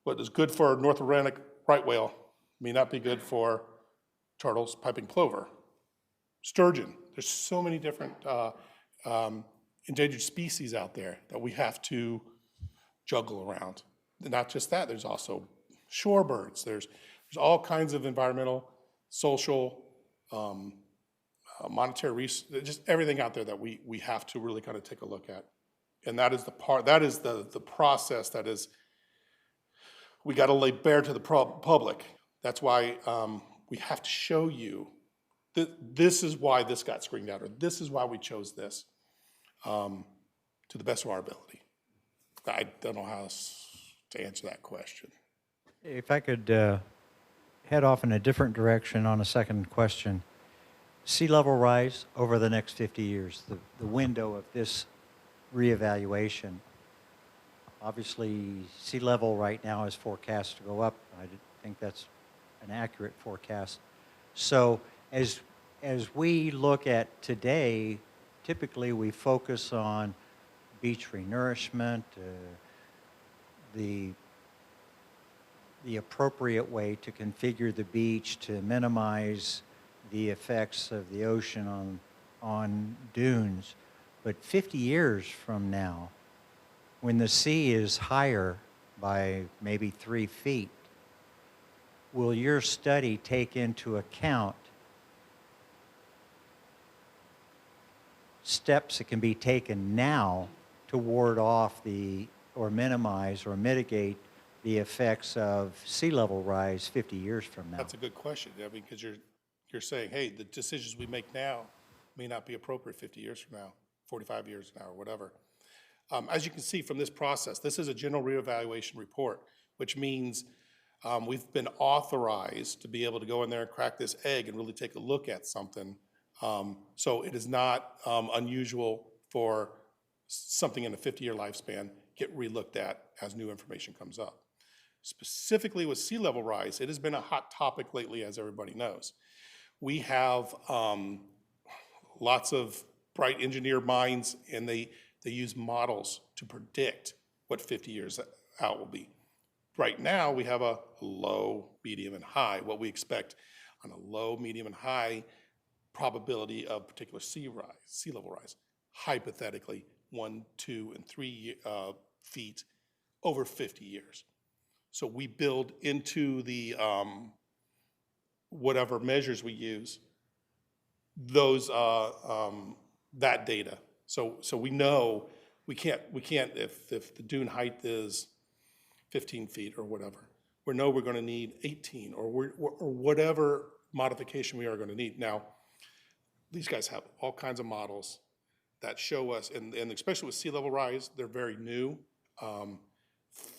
what is good for North Atlantic right whale may not be good for turtles, piping plover, sturgeon. There's so many different endangered species out there that we have to juggle around. Not just that, there's also shorebirds. There's all kinds of environmental, social, monetary research, just everything out there that we have to really kind of take a look at. And that is the part, that is the process that is, we got to lay bare to the public. That's why we have to show you that this is why this got screened out, or this is why we chose this, to the best of our ability. I don't know how else to answer that question. If I could head off in a different direction on a second question. Sea level rise over the next 50 years, the window of this reevaluation. Obviously, sea level right now is forecast to go up. I think that's an accurate forecast. So as as we look at today, typically we focus on beach renourishment, the appropriate way to configure the beach to minimize the effects of the ocean on dunes. But 50 years from now, when the sea is higher by maybe 3 feet, will your study take into account steps that can be taken now to ward off or minimize or mitigate the effects of sea level rise 50 years from now? That's a good question, I mean, because you're saying, hey, the decisions we make now may not be appropriate 50 years from now, 45 years from now, or whatever. As you can see from this process, this is a general reevaluation report, which means we've been authorized to be able to go in there and crack this egg and really take a look at something. So it is not unusual for something in a 50-year lifspan get relooked at as new information comes up. Specifically with sea level rise, it has been a hot topic lately, as everybody knows. We have lots of bright engineer minds, and they use models to predict what 50 years out will be. Right now, we have a low, medium, and high, what we expect on a low, medium, and high probability of particular sea level rise, hypothetically 1, 2, and 3 feet over 50 years. So we build into the whatever measures we use, those that data. So we know we can't if the dune height is 15 feet or whatever, we know we're going to need 18 or whatever modification we are going to need. Now, these guys have all kinds of models that show us, and especially with sea level rise, they're very new,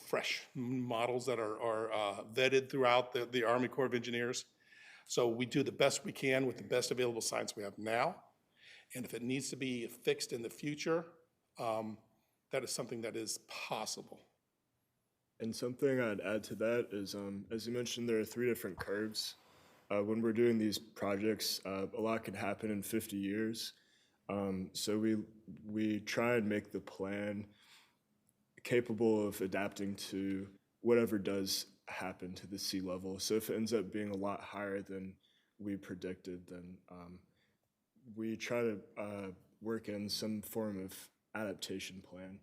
fresh models that are vetted throughout the Army Corps of Engineers. So we do the best we can with the best available science we have now. And if it needs to be fixed in the future, that is something that is possible. And something I'd add to that is, as you mentioned, there are 3 different curves. When we're doing these projects, a lot could happen in 50 years. So we try and make the plan capable of adapting to whatever does happen to the sea level. So if it ends up being a lot higher than we predicted, then we try to work in some form of adaptation plan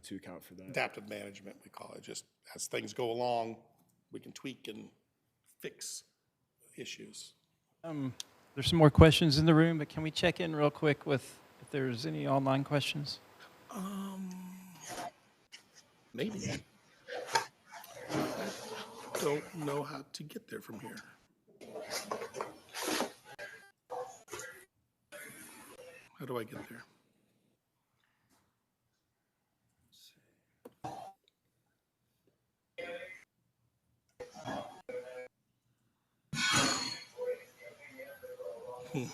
to account for that. Adaptive management, we call it. Just as things go along, we can tweak and fix issues. There's some more questions in the room, but can we check in real quick with if there's any online questions? Maybe. I don't know how to get there from here. How do I get there? Show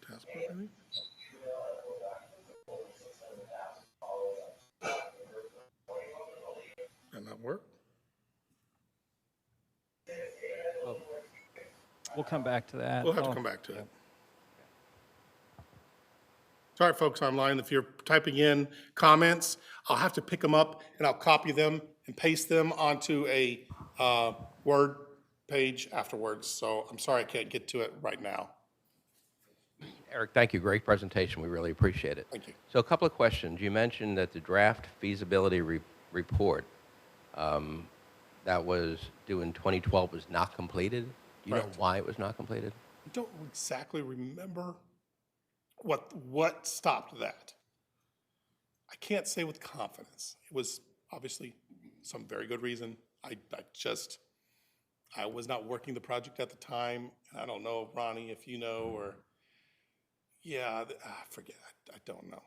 taskbar, maybe? That not work? We'll come back to that. We'll have to come back to it. Sorry, folks online, if you're typing in comments, I'll have to pick them up and I'll copy them and paste them onto a Word page afterwards. So I'm sorry I can't get to it right now. Eric, thank you. Great presentation. We really appreciate it. Thank you. So a couple of questions. You mentioned that the draft feasibility report that was due in 2012 was not completed. Do you know Correct. why it was not completed? I don't exactly remember what stopped that. I can't say with confidence. It was obviously some very good reason. I was not working the project at the time. I don't know, Ronnie, if you know, or, yeah, I forget, I don't know.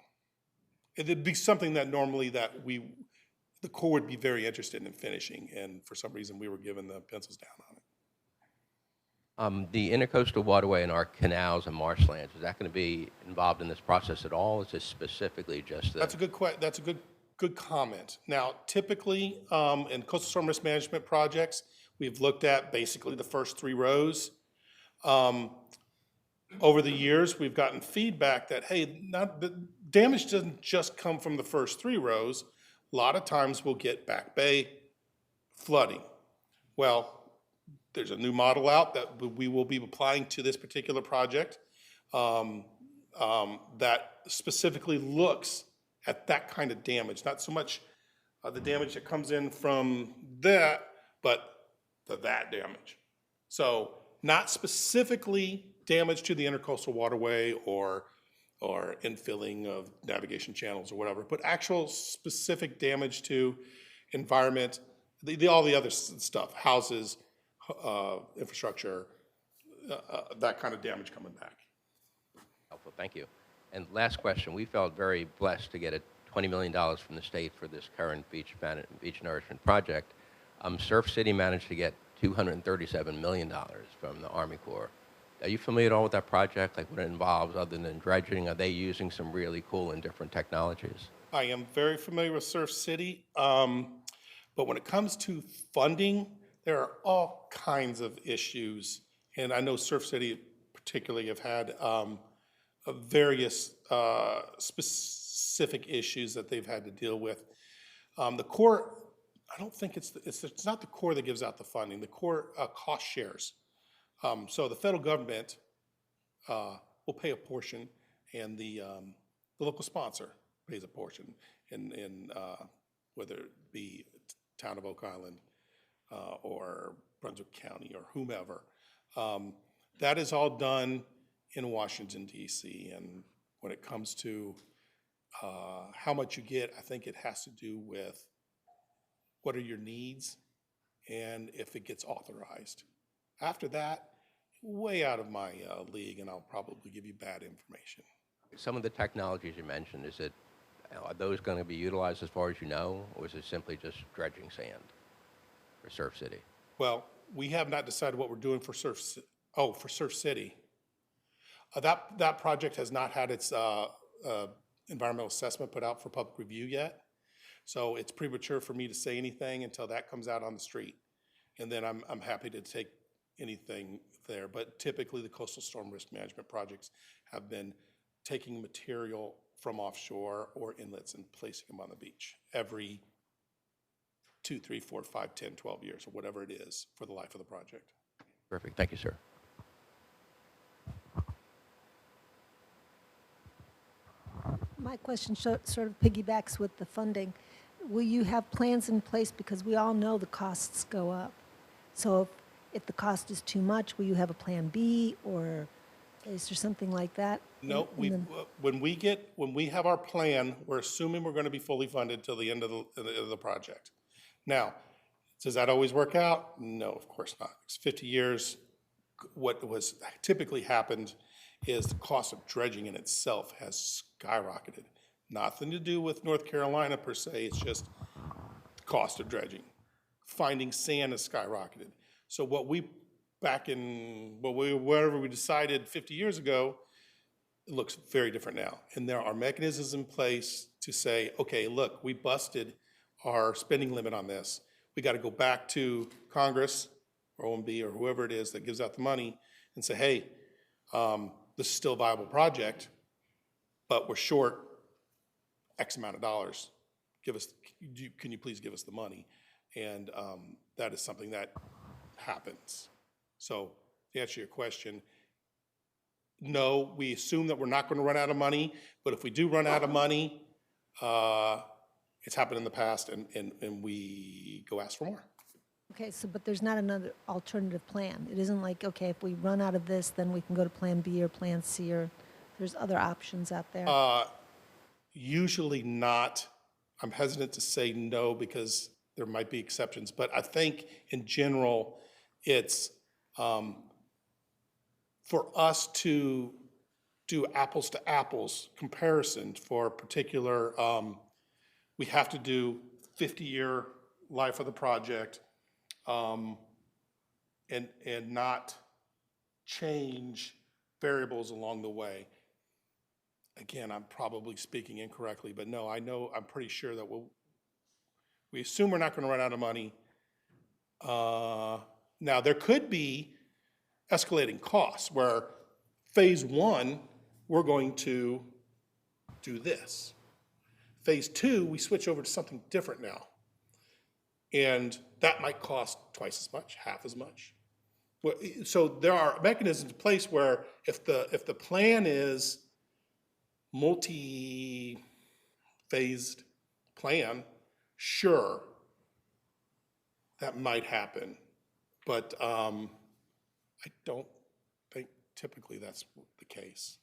It'd be something that normally that the Corps would be very interested in finishing, and for some reason we were given the pencils down on it. The intercoastal waterway and our canals and marshlands, is that going to be involved in this process at all? Is this specifically just the... That's a good good comment. Now, typically, in coastal storm risk management projects, we've looked at basically the first 3 rows. Over the years, we've gotten feedback that, hey, the damage doesn't just come from the first 3 rows. A lot of times we'll get back bay flooding. Well, there's a new model out that we will be applying to this particular project that specifically looks at that kind of damage, not so much the damage that comes in from that, but that damage. So not specifically damage to the intercoastal waterway or infilling of navigation channels or whatever, but actual specific damage to environment, all the other stuff, houses, infrastructure, that kind of damage coming back. Helpful, thank you. And last question, we felt very blessed to get $20 million from the state for this current beach nourishment project. Surf City managed to get $237 million from the Army Corps. Are you familiar at all with that project, like what it involves other than dredging? Are they using some really cool and different technologies? I am very familiar with Surf City, but when it comes to funding, there are all kinds of issues. And I know Surf City particularly have had various specific issues that they've had to deal with. The Corps, I don't think it's not the Corps that gives out the funding. The Corps cost shares. So the federal government will pay a portion, and the local sponsor pays a portion, in whether it be town of Oak Island or Brunswick County or whomever. That is all done in Washington, D.C. And when it comes to how much you get, I think it has to do with what are your needs and if it gets authorized. After that, way out of my league, and I'll probably give you bad information. Some of the technologies you mentioned, are those going to be utilized as far as you know, or is it simply just dredging sand for Surf City? Well, we have not decided what we're doing for Surf City. That project has not had its environmental assessment put out for public review yet. So it's premature for me to say anything until that comes out on the street. And then I'm happy to take anything there. But typically the coastal storm risk management projects have been taking material from offshore or inlets and placing them on the beach every 2, 3, 4, 5, 10, 12 years, or whatever it is for the life of the project. Perfect, thank you, sir. My question sort of piggybacks with the funding. Will you have plans in place, because we all know the costs go up? So if the cost is too much, will you have a plan B, or is there something like that? No, when we have our plan, we're assuming we're going to be fully funded till the end of the project. Now, does that always work out? No, of course not. It's 50 years. What was typically happened is the cost of dredging in itself has skyrocketed. Nothing to do with North Carolina per se, it's just the cost of dredging. Finding sand has skyrocketed. So whatever we decided 50 years ago, it looks very different now. And there are mechanisms in place to say, okay, look, we busted our spending limit on this. We got to go back to Congress or OMB or whoever it is that gives out the money and say, hey, this is still a viable project, but we're short X amount of dollars. Can you please give us the money? And that is something that happens. So to answer your question, no, we assume that we're not going to run out of money, but if we do run out of money, it's happened in the past, and we go ask for more. Okay, but there's not another alternative plan. It isn't like, okay, if we run out of this, then we can go to plan B or plan C, or there's other options out there. Usually not. I'm hesitant to say no because there might be exceptions, but I think in general, it's for us to do apples to apples comparison for particular, we have to do 50-year life of the project and not change variables along the way. again, I'm probably speaking incorrectly, but no, I'm pretty sure that we assume we're not gonna run out of money. Now, there could be escalating costs where phase one, we're going to do this. Phase two, we switch over to something different now. And that might cost twice as much, half as much. So there are mechanisms in place where if the plan is multi-phased plan, sure, that might happen. But I don't think typically that's the case.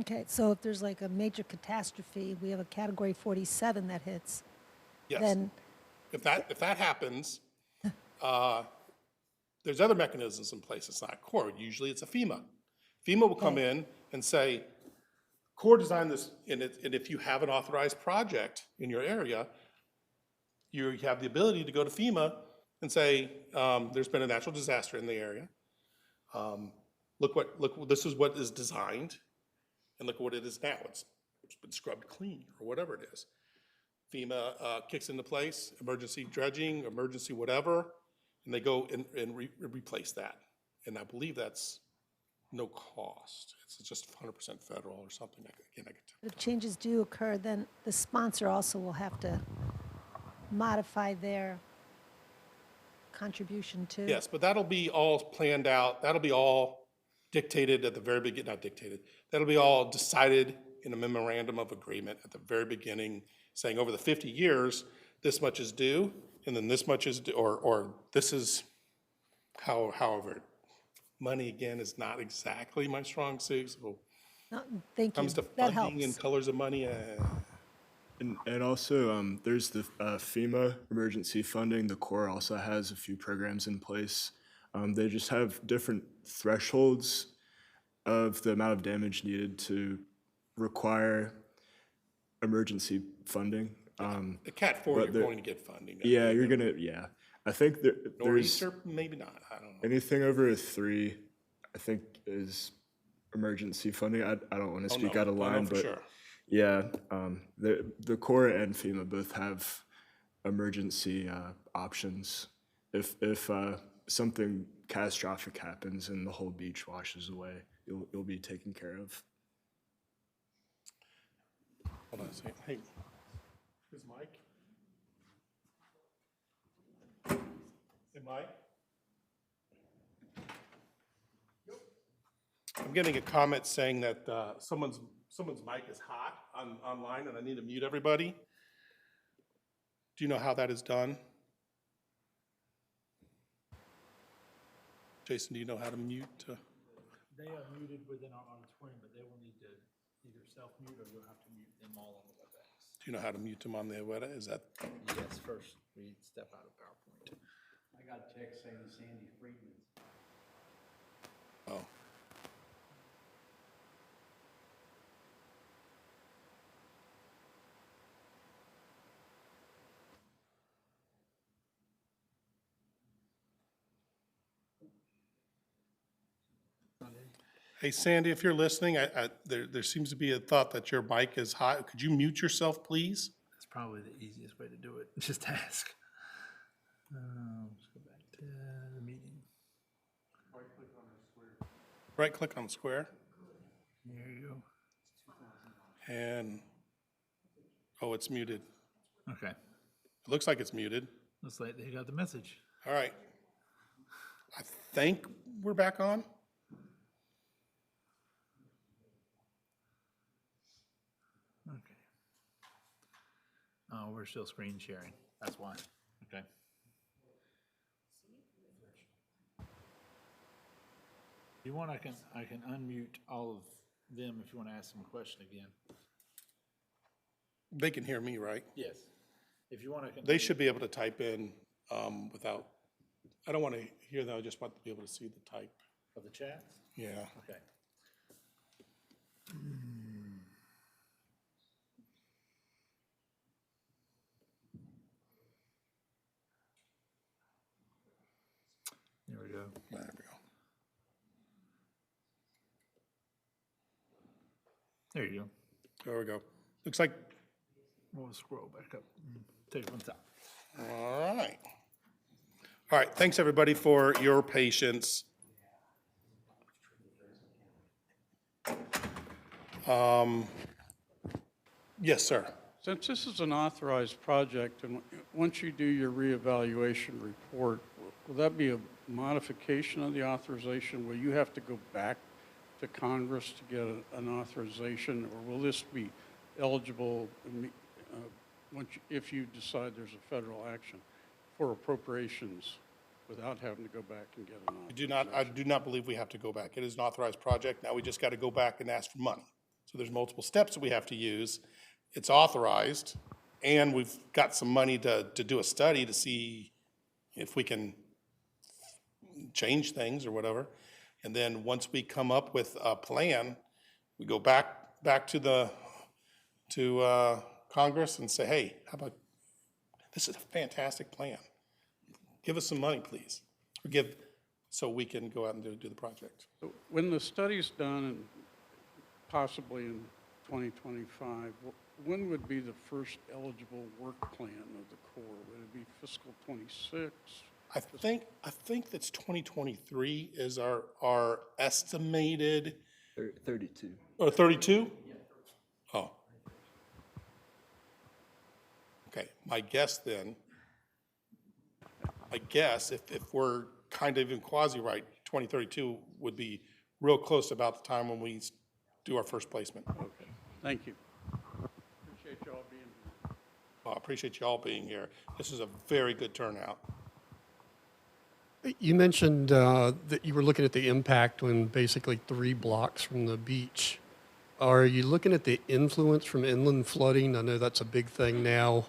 Okay, so if there's like a major catastrophe, we have a category 47 that hits, Yes, then, if that happens, there's other mechanisms in place. It's not Corps. Usually it's a FEMA. FEMA will come in and say, Corps designed this, and if you have an authorized project in your area, you have the ability to go to FEMA and say, there's been a natural disaster in the area. This is what is designed, and look what it is now. It's been scrubbed clean, or whatever it is. FEMA kicks into place, emergency dredging, emergency whatever, and they go and replace that. And I believe that's no cost. It's just 100% federal or something. Again, I could if changes do occur, then the sponsor also will have to modify their contribution too. Yes, but that'll be all planned out. That'll be all dictated at the very beginning, not dictated. That'll be all decided in a memorandum of agreement at the very beginning, saying over the 50 years, this much is due, and then this much is due, or this is however. Money, again, is not exactly my strong suit, so No, thank you, comes to that funding and helps. colors of money, And also, there's the FEMA emergency funding. The Corps also has a few programs in place. They just have different thresholds of the amount of damage needed to require emergency funding. the Cat 4, but you're they're- going to get funding. Yeah, you're gonna, yeah. I think there's Nor'easter, maybe not, I don't know. anything over a 3, I think is emergency funding. I don't want to speak out of Don't know line, for but sure. yeah, the Corps and FEMA both have emergency options. If something catastrophic happens and the whole beach washes away, you'll be taken care of. Hold on a second. Hey, is Mike? Hey, Mike? I'm getting a comment saying that someone's mic is hot online, and I need to mute everybody. Do you know how that is done? Jason, do you know how to mute? They are muted within our auditorium, but they will need to either self-mute or you'll have to mute them all on the WebEx. Do you know how to mute them on the web? Is that, Yes, first we step out of PowerPoint. I got a text saying Sandy Friedman. oh. Hey, Sandy, if you're listening, there seems to be a thought that your mic is hot. Could you mute yourself, please? That's probably the easiest way to do it. Just ask. Let's go back to the meeting. Right-click on the square, There you go. and, oh, it's muted. Okay. It looks like it's muted. Looks like they got the message. All right. I think we're back on. Okay. Oh, we're still screen sharing. That's why. Okay. If you want, I can unmute all of them if you want to ask them a question again. They can hear me, right? Yes. If you want, I can. They should be able to type in without, I don't want to hear them, I just want to be able to see the type. Of the chats? Yeah. Okay. There we go. There we go. There you go. There we go. Looks like, We'll scroll back up. Take it from the top. all right. All right, thanks, everybody, for your patience. Yes, sir. Since this is an authorized project, and once you do your reevaluation report, will that be a modification of the authorization? Will you have to go back to Congress to get an authorization, or will this be eligible if you decide there's a federal action for appropriations without having to go back and get an authorization? I do not believe we have to go back. It is an authorized project. Now we just got to go back and ask for money. So there's multiple steps that we have to use. It's authorized, and we've got some money to do a study to see if we can change things or whatever. And then once we come up with a plan, we go back to Congress and say, hey, how about, this is a fantastic plan. Give us some money, please. Or so we can go out and do the project. So when the study's done, and possibly in 2025, when would be the first eligible work plan of the Corps? Would it be fiscal '26? I think that's 2023 is our estimated. 32. Or 32? Oh. Okay, my guess if we're kind of in quasi-right, 2032 would be real close about the time when we do our first placement. Okay, thank you. Appreciate y'all being here. I appreciate you all being here. This is a very good turnout. You mentioned that you were looking at the impact when basically 3 blocks from the beach. Are you looking at the influence from inland flooding? I know that's a big thing now,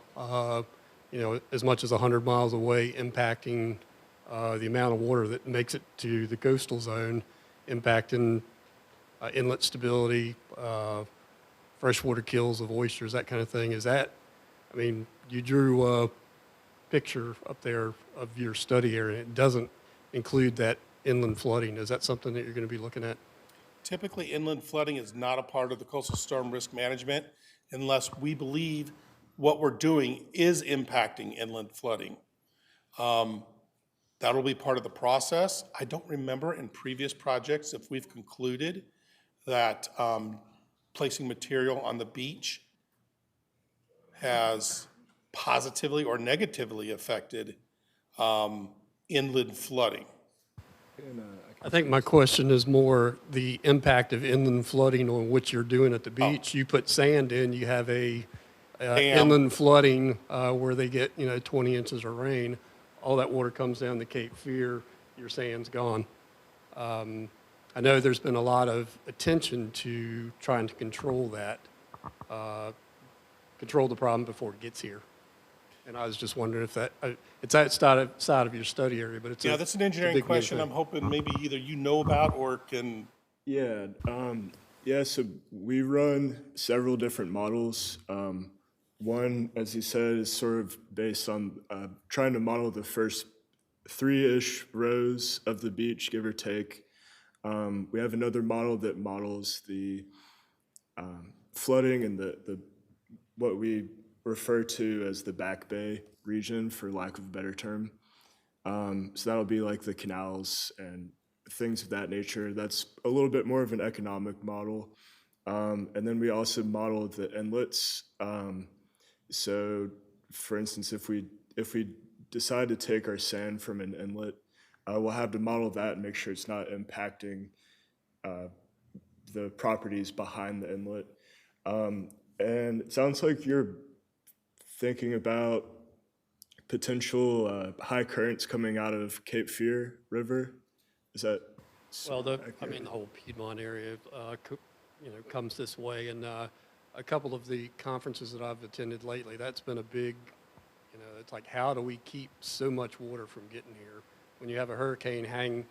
as much as 100 miles away, impacting the amount of water that makes it to the coastal zone, impacting inlet stability, freshwater kills of oysters, that kind of thing. You drew a picture up there of your study area. It doesn't include that inland flooding. Is that something that you're going to be looking at? Typically, inland flooding is not a part of the coastal storm risk management unless we believe what we're doing is impacting inland flooding. That'll be part of the process. I don't remember in previous projects if we've concluded that placing material on the beach has positively or negatively affected inland flooding. I think my question is more the impact of inland flooding on what you're doing at the beach. You put sand in, you have a inland flooding where they get 20 inches of rain. All that water comes down the Cape Fear, your sand's gone. I know there's been a lot of attention to trying to control that, control the problem before it gets here. And I was just wondering if it's outside of your study area, but That's an engineering question. I'm hoping maybe either you know about or can. Yeah, so we run several different models. One, as you said, is sort of based on trying to model the first 3-ish rows of the beach, give or take. We have another model that models the flooding and the what we refer to as the back bay region, for lack of a better term. So that'll be like the canals and things of that nature. That's a little bit more of an economic model. And then we also modeled the inlets. So for instance, if we decide to take our sand from an inlet, we'll have to model that and make sure it's not impacting the properties behind the inlet. And it sounds like you're thinking about potential high currents coming out of Cape Fear River. Is that? Well, the whole Piedmont area, comes this way, and a couple of the conferences that I've attended lately, that's been a big, it's like, how do we keep so much water from getting here? When you have a hurricane hang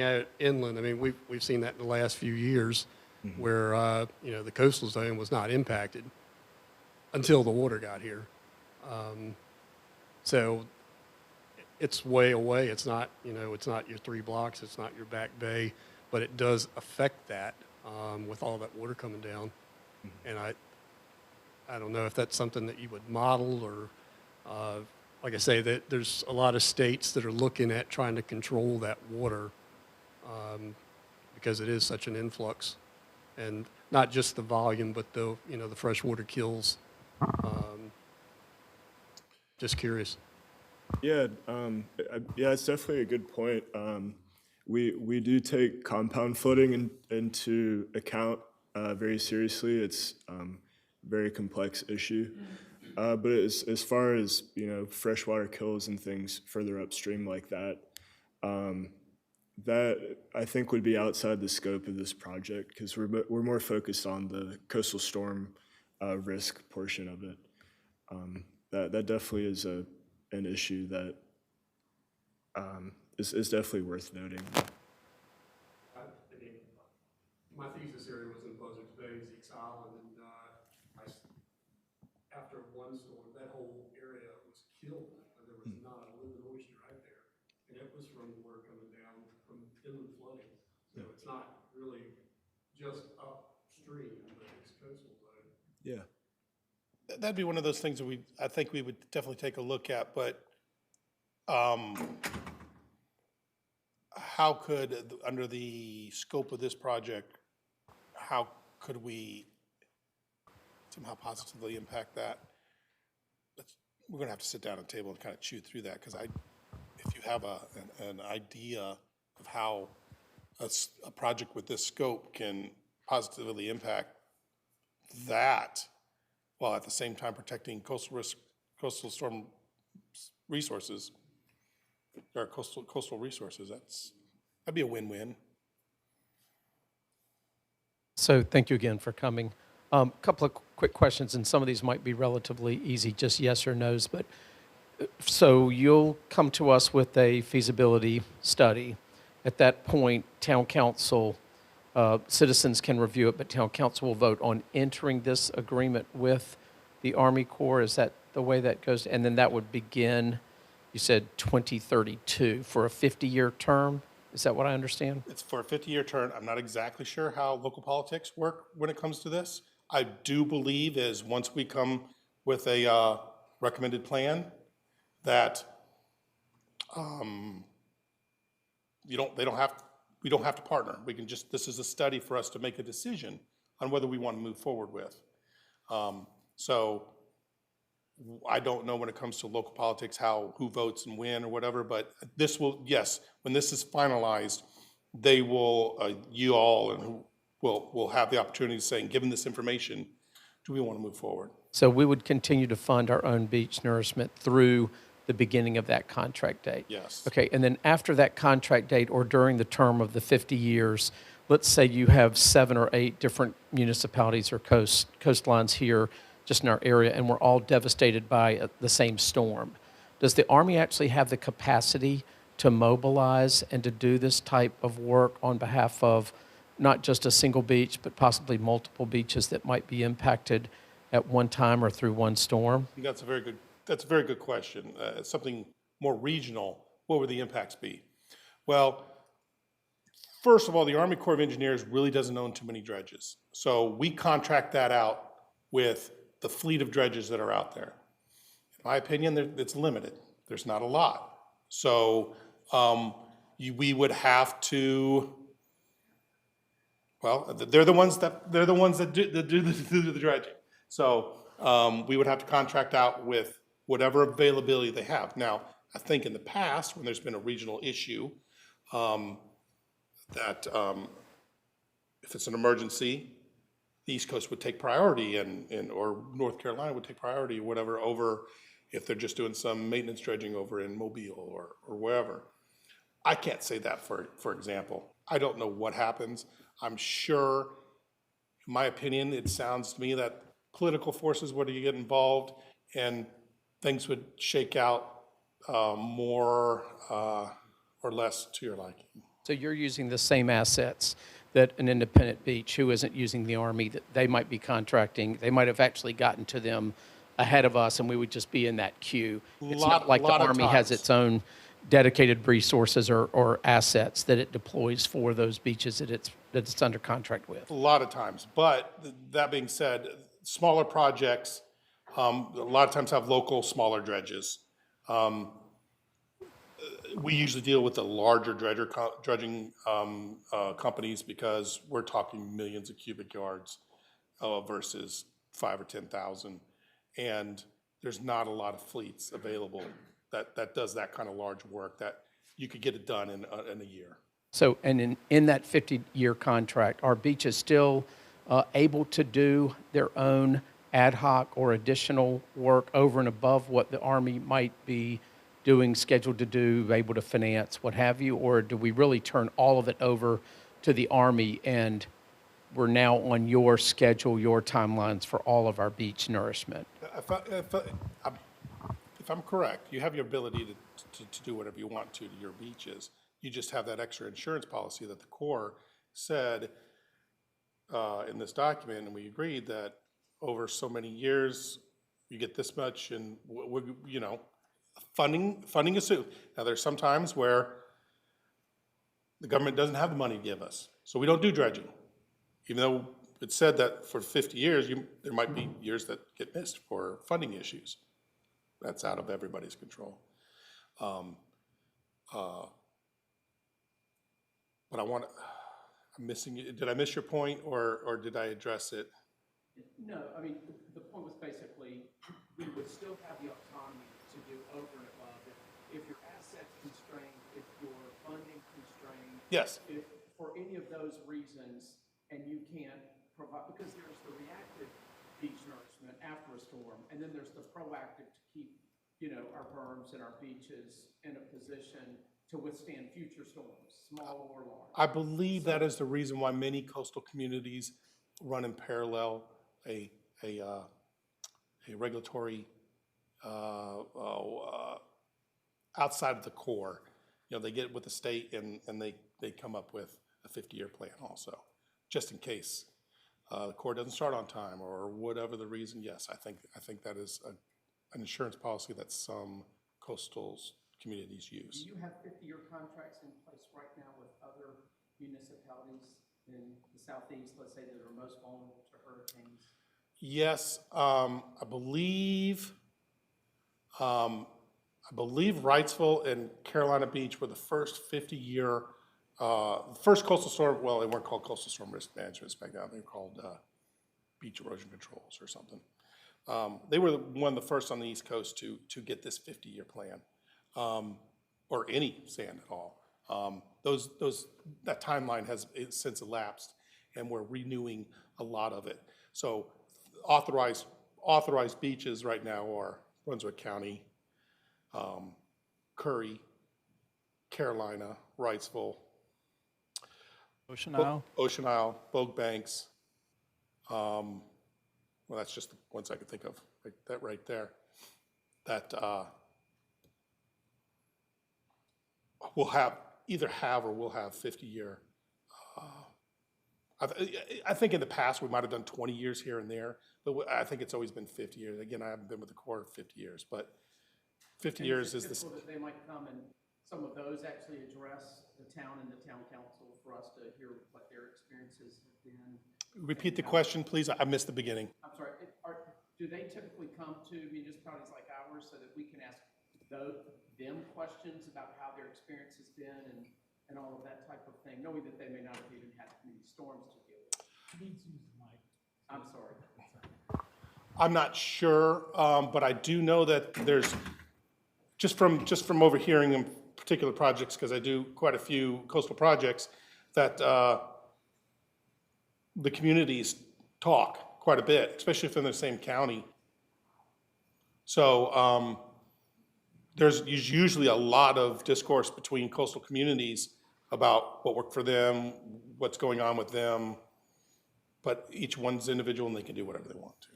out inland, we've seen that in the last few years, where the coastal zone was not impacted until the water got here. So it's way away. It's not, it's not your 3 blocks. It's not your back bay, but it does affect that with all that water coming down. And I don't know if that's something that you would model or, like I say, that there's a lot of states that are looking at trying to control that water because it is such an influx. And not just the volume, but the, the freshwater kills. Just curious. Yeah, yeah, it's definitely a good point. We do take compound flooding into account very seriously. It's a very complex issue. But as far as, freshwater kills and things further upstream like that, that I think would be outside the scope of this project because we're more focused on the coastal storm risk portion of it. That definitely is an issue that is definitely worth noting. My thesis area was in Buzzards Bay, Zeke's Island, and after one storm, that whole area was killed. There was not a living oyster out there, and it was from water coming down from inland flooding. So it's not really just upstream, but it's coastal zone. Yeah. That'd be one of those things that I think we would definitely take a look at, but how could, under the scope of this project, how could we somehow positively impact that? We're gonna have to sit down at a table and kind of chew through that, because if you have an idea of how a project with this scope can positively impact that, while at the same time protecting coastal storm resources, or coastal resources, that'd be a win-win. So thank you again for coming. A couple of quick questions, and some of these might be relatively easy, just yes or no's. But so you'll come to us with a feasibility study. At that point, town council, citizens can review it, but town council will vote on entering this agreement with the Army Corps. Is that the way that goes? And then that would begin, you said 2032 for a 50-year term. Is that what I understand? It's for a 50-year term. I'm not exactly sure how local politics work when it comes to this. I do believe is once we come with a recommended plan that we don't have to partner. We can just, this is a study for us to make a decision on whether we want to move forward with. So I don't know when it comes to local politics, who votes and when or whatever, but this will, yes, when this is finalized, they will, you all and will have the opportunity of saying, given this information, do we want to move forward? So we would continue to fund our own beach nourishment through the beginning of that contract date? Yes. Okay, and then after that contract date or during the term of the 50 years, let's say you have 7 or 8 different municipalities or coastlines here just in our area, and we're all devastated by the same storm. Does the Army actually have the capacity to mobilize and to do this type of work on behalf of not just a single beach, but possibly multiple beaches that might be impacted at one time or through one storm? That's a very good question. Something more regional, what would the impacts be? Well, first of all, the Army Corps of Engineers really doesn't own too many dredges. So we contract that out with the fleet of dredges that are out there. In my opinion, it's limited. There's not a lot. So we would have to, well, they're the ones that do the dredging. So we would have to contract out with whatever availability they have. Now, I think in the past, when there's been a regional issue, that if it's an emergency, the East Coast would take priority or North Carolina would take priority or whatever over if they're just doing some maintenance dredging over in Mobile or wherever. I can't say that for example. I don't know what happens. I'm sure, in my opinion, it sounds to me that political forces would get involved and things would shake out more or less to your liking. So you're using the same assets that an independent beach who isn't using the Army, that they might be contracting, they might have actually gotten to them ahead of us and we would just be in that queue. It's not like the Army has its own dedicated resources or assets that it deploys for those beaches that it's under contract with. A lot of times, but that being said, smaller projects, a lot of times have local, smaller dredges. We usually deal with the larger dredging companies because we're talking millions of cubic yards versus 5 or 10,000. And there's not a lot of fleets available that does that kind of large work that you could get it done in a year. So, and in that 50-year contract, are beaches still able to do their own ad hoc or additional work over and above what the Army might be doing, scheduled to do, able to finance, what have you? Or do we really turn all of it over to the Army and we're now on your schedule, your timelines for all of our beach nourishment? If I'm correct, you have your ability to do whatever you want to your beaches. You just have that extra insurance policy that the Corps said in this document, and we agreed that over so many years, you get this much, and you know, funding is. Now, there's some times where the government doesn't have the money to give us, so we don't do dredging. Even though it said that for 50 years, there might be years that get missed for funding issues. That's out of everybody's control. But I'm missing, did I miss your point, or did I address it? No, I mean, the point was basically, we would still have the autonomy to do over and above. If your asset's constrained, if your funding constrained. Yes. If for any of those reasons, and you can't provide, because there's the reactive beach nourishment after a storm, and then there's the proactive to keep, you know, our berms and our beaches in a position to withstand future storms, small or large. I believe that is the reason why many coastal communities run in parallel a regulatory outside of the Corps. You know, they get with the state and they come up with a 50-year plan also, just in case the Corps doesn't start on time or whatever the reason. Yes, I think that is an insurance policy that some coastal communities use. Do you have 50-year contracts in place right now with other municipalities in the southeast, let's say, that are most vulnerable to hurricanes? Yes, I believe Wrightsville and Carolina Beach were the first 50-year, first coastal storm. Well, they weren't called coastal storm risk management back then. They were called beach erosion controls or something. They were one of the first on the East Coast to get this 50-year plan, or any sand at all. That timeline has since elapsed, and we're renewing a lot of it. So authorized beaches right now are Brunswick County, Curry, Carolina, Wrightsville, Ocean Isle. Ocean Isle, Bogue Banks. Well, that's just the ones I could think of, like that right there. That we'll either have 50-year. I think in the past we might have done 20 years here and there, but I think it's always been 50 years. Again, I haven't been with the Corps 50 years, but 50 years is the. That they might come and some of those actually address the town and the town council for us to hear what their experiences have been. Repeat the question, please. I missed the beginning. I'm sorry. Do they typically come to municipalities like ours so that we can ask them questions about how their experience has been and all of that type of thing, knowing that they may not have even had many storms to deal with? I'm sorry. I'm not sure, but I do know that there's just from overhearing in particular projects, because I do quite a few coastal projects, that the communities talk quite a bit, especially if they're in the same county. So there's usually a lot of discourse between coastal communities about what worked for them, what's going on with them, but each one's individual and they can do whatever they want to.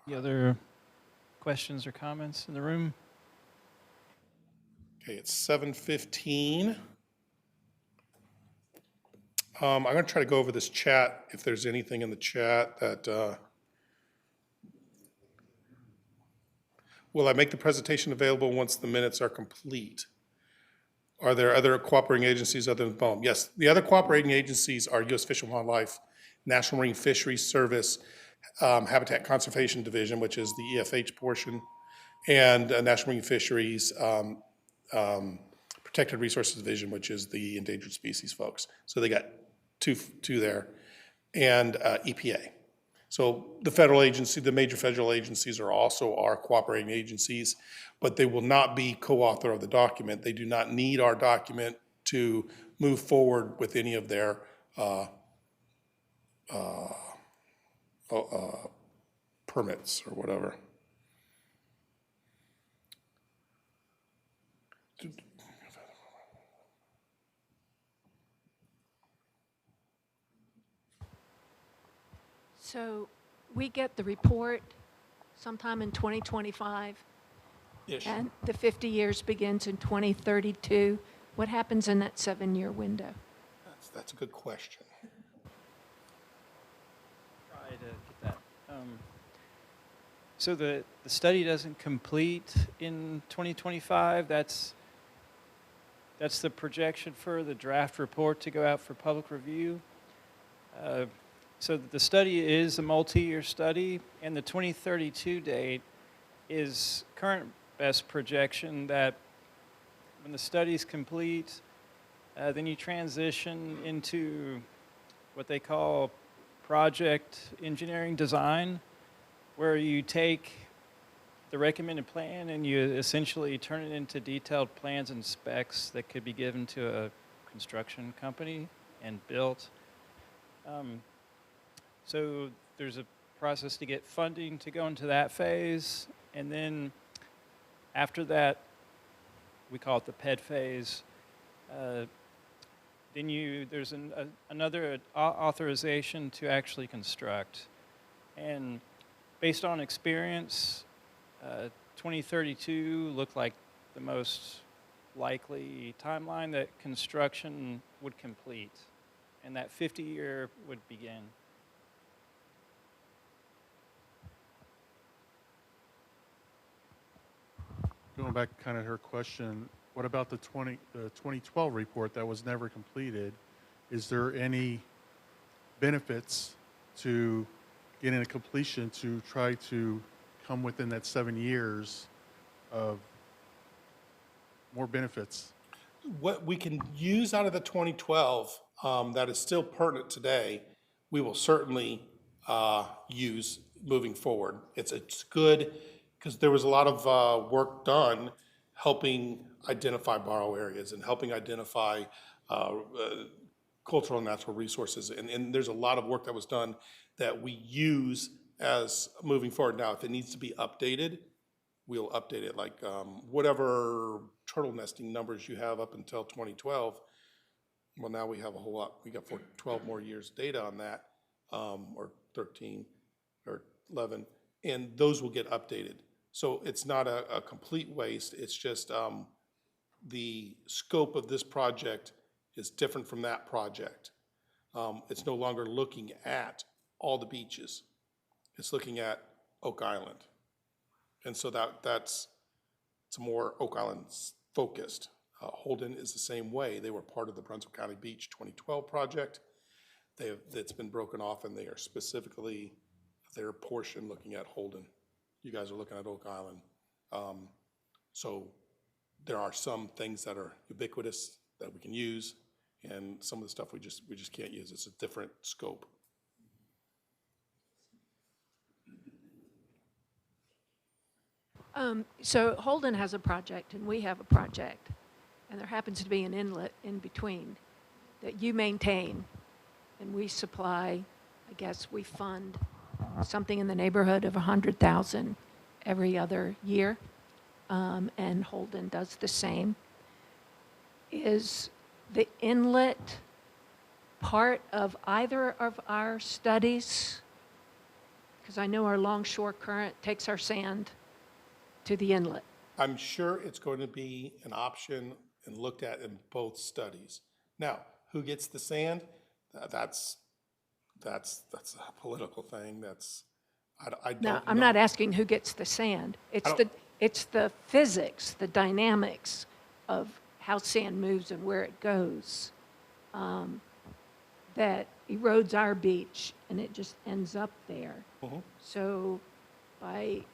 Any other questions or comments in the room? Okay, it's 7:15. I'm going to try to go over this chat, if there's anything in the chat that, will I make the presentation available once the minutes are complete? Are there other cooperating agencies other than BOEM? Yes, the other cooperating agencies are U.S. Fish and Wildlife, National Marine Fisheries Service, Habitat Conservation Division, which is the EFH portion, and National Marine Fisheries Protected Resources Division, which is the endangered species folks. So they got two there, and EPA. So the federal agency, the major federal agencies are also our cooperating agencies, but they will not be co-author of the document. They do not need our document to move forward with any of their permits or whatever. So we get the report sometime in 2025, Ish. and the 50 years begins in 2032. What happens in that 7-year window? That's a good question. Try to get that. So the study doesn't complete in 2025. That's the projection for the draft report to go out for public review. So the study is a multi-year study, and the 2032 date is current best projection that when the study is complete, then you transition into what they call project engineering design, where you take the recommended plan and you essentially turn it into detailed plans and specs that could be given to a construction company and built. So there's a process to get funding to go into that phase, and then after that, we call it the PED phase. Then there's another authorization to actually construct. And based on experience, 2032 looked like the most likely timeline that construction would complete, and that 50-year would begin. Going back kind of her question, what about the 2012 report that was never completed? Is there any benefits to getting a completion to try to come within that 7 years of more benefits? What we can use out of the 2012 that is still pertinent today, we will certainly use moving forward. It's good because there was a lot of work done helping identify borrow areas and helping identify cultural and natural resources. And there's a lot of work that was done that we use as moving forward. Now, if it needs to be updated, we'll update it. Like whatever turtle nesting numbers you have up until 2012, well, now we have a whole lot. We got 12 more years data on that, or 13 or 11, and those will get updated. So it's not a complete waste. It's just the scope of this project is different from that project. It's no longer looking at all the beaches. It's looking at Oak Island. And so it's more Oak Island focused. Holden is the same way. They were part of the Brunswick County Beach 2012 project. It's been broken off, and they are specifically their portion looking at Holden. You guys are looking at Oak Island. So there are some things that are ubiquitous that we can use, and some of the stuff we just can't use. It's a different scope. So Holden has a project, and we have a project, and there happens to be an inlet in between that you maintain, and we supply, I guess we fund something in the neighborhood of $100,000 every other year, and Holden does the same. Is the inlet part of either of our studies? Because I know our longshore current takes our sand to the inlet. I'm sure it's going to be an option and looked at in both studies. Now, who gets the sand? That's a political thing. I don't No, I'm know. not asking who gets the sand. It's the physics, the dynamics of how sand moves and where it goes, that erodes our beach and it just ends up there. So by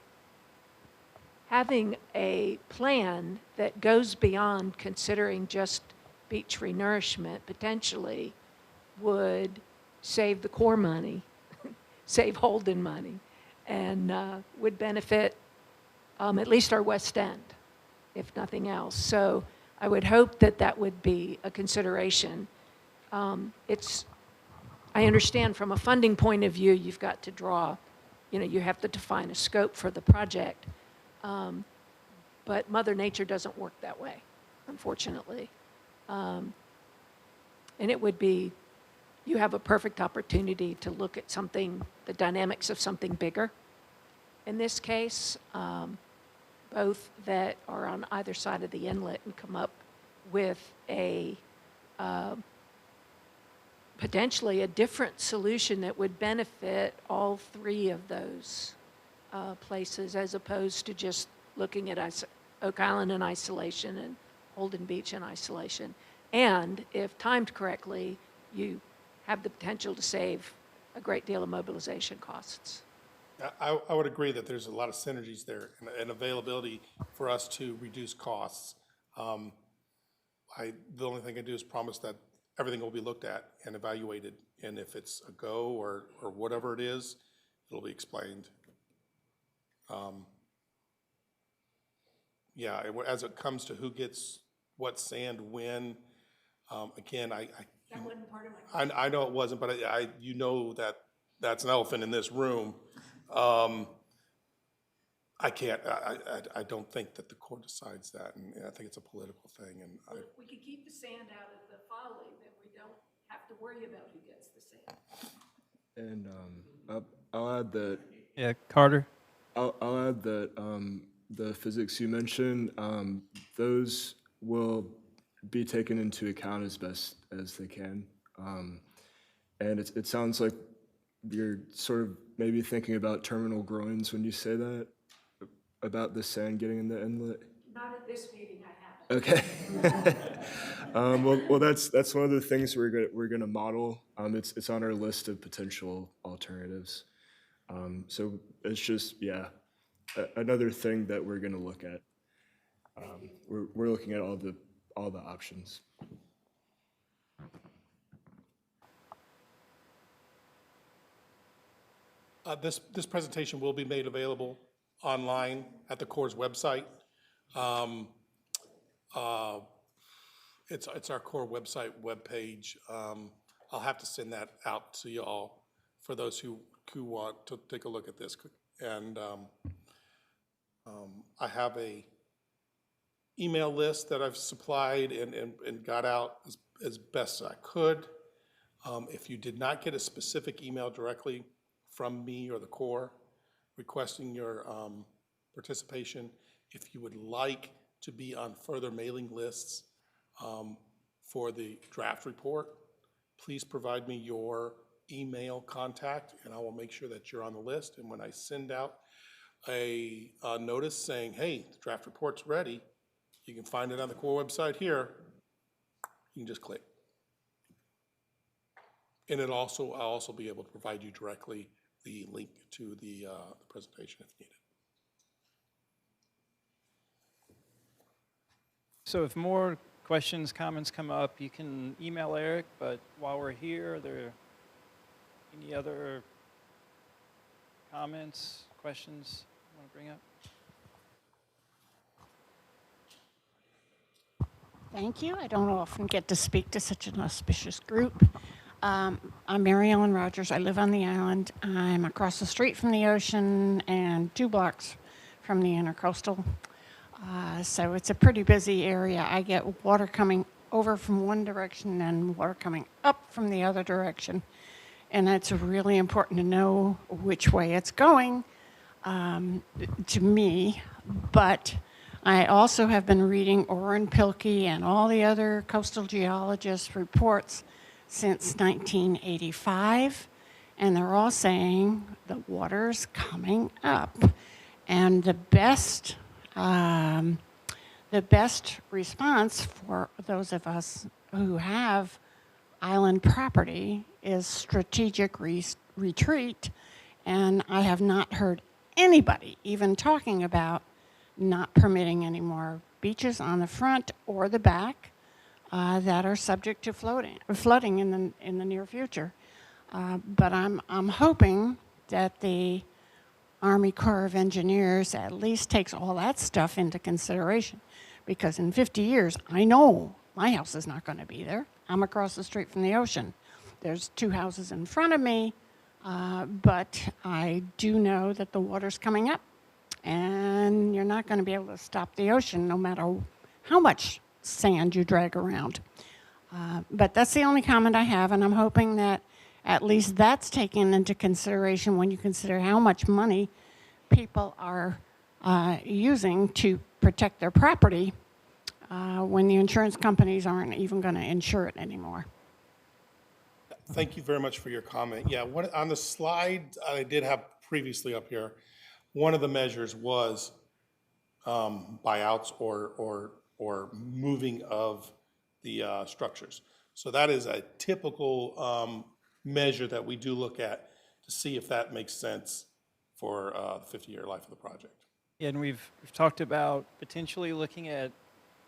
having a plan that goes beyond considering just beach renourishment potentially would save the Corps money, save Holden money, and would benefit at least our West End, if nothing else. So I would hope that that would be a consideration. I understand from a funding point of view, you've got to draw, you have to define a scope for the project. But Mother Nature doesn't work that way, unfortunately. And it would be, you have a perfect opportunity to look at something, the dynamics of something bigger. In this case, both that are on either side of the inlet and come up with a potentially a different solution that would benefit all three of those places, as opposed to just looking at Oak Island in isolation and Holden Beach in isolation. And if timed correctly, you have the potential to save a great deal of mobilization costs. I would agree that there's a lot of synergies there and availability for us to reduce costs. The only thing I do is promise that everything will be looked at and evaluated, and if it's a go or whatever it is, it'll be explained. Yeah, as it comes to who gets what sand when, again, That wasn't part of my question. I know it wasn't, but you know that that's an elephant in this room. I can't, I don't think that the Corps decides that, and I think it's a political thing, and Well, if we could keep the sand out of the folly, then we don't have to worry about who gets the sand. And I'll add that. Yeah, Carter? I'll add that the physics you mentioned, those will be taken into account as best as they can. And it sounds like you're sort of maybe thinking about terminal groins when you say that, about the sand getting in the inlet. Not at this meeting, I haven't. Okay. Well, that's one of the things we're gonna model. It's on our list of potential alternatives. So it's just, yeah, another thing that we're gonna look at. We're looking at all the options. This presentation will be made available online at the Corps' website. It's our Corps website webpage. I'll have to send that out to you all for those who want to take a look at this. And I have a email list that I've supplied and got out as best I could. If you did not get a specific email directly from me or the Corps requesting your participation, if you would like to be on further mailing lists for the draft report, please provide me your email contact and I will make sure that you're on the list. And when I send out a notice saying, hey, the draft report's ready, you can find it on the Corps website here, you can just click. And I'll also be able to provide you directly the link to the presentation if needed. So if more questions, comments come up, you can email Eric, but while we're here, are there any other comments, questions you want to bring up? Thank you. I don't often get to speak to such an auspicious group. I'm Mary Ellen Rogers. I live on the island. I'm across the street from the ocean and 2 blocks from the intercoastal. So it's a pretty busy area. I get water coming over from one direction and water coming up from the other direction. And it's really important to know which way it's going to me. But I also have been reading Orrin Pilkey and all the other coastal geologists' reports since 1985, and they're all saying the water's coming up. And the best the best response for those of us who have island property is strategic retreat, and I have not heard anybody even talking about not permitting any more beaches on the front or the back that are subject to flooding in the near future. But I'm hoping that the Army Corps of Engineers at least takes all that stuff into consideration, because in 50 years, I know my house is not going to be there. I'm across the street from the ocean. There's 2 houses in front of me, but I do know that the water's coming up, and you're not going to be able to stop the ocean no matter how much sand you drag around. But that's the only comment I have, and I'm hoping that at least that's taken into consideration when you consider how much money people are using to protect their property when the insurance companies aren't even going to insure it anymore. Thank you very much for your comment. Yeah, on the slide I did have previously up here, one of the measures was buyouts or moving of the structures. So that is a typical measure that we do look at to see if that makes sense for the 50-year life of the project. And we've talked about potentially looking at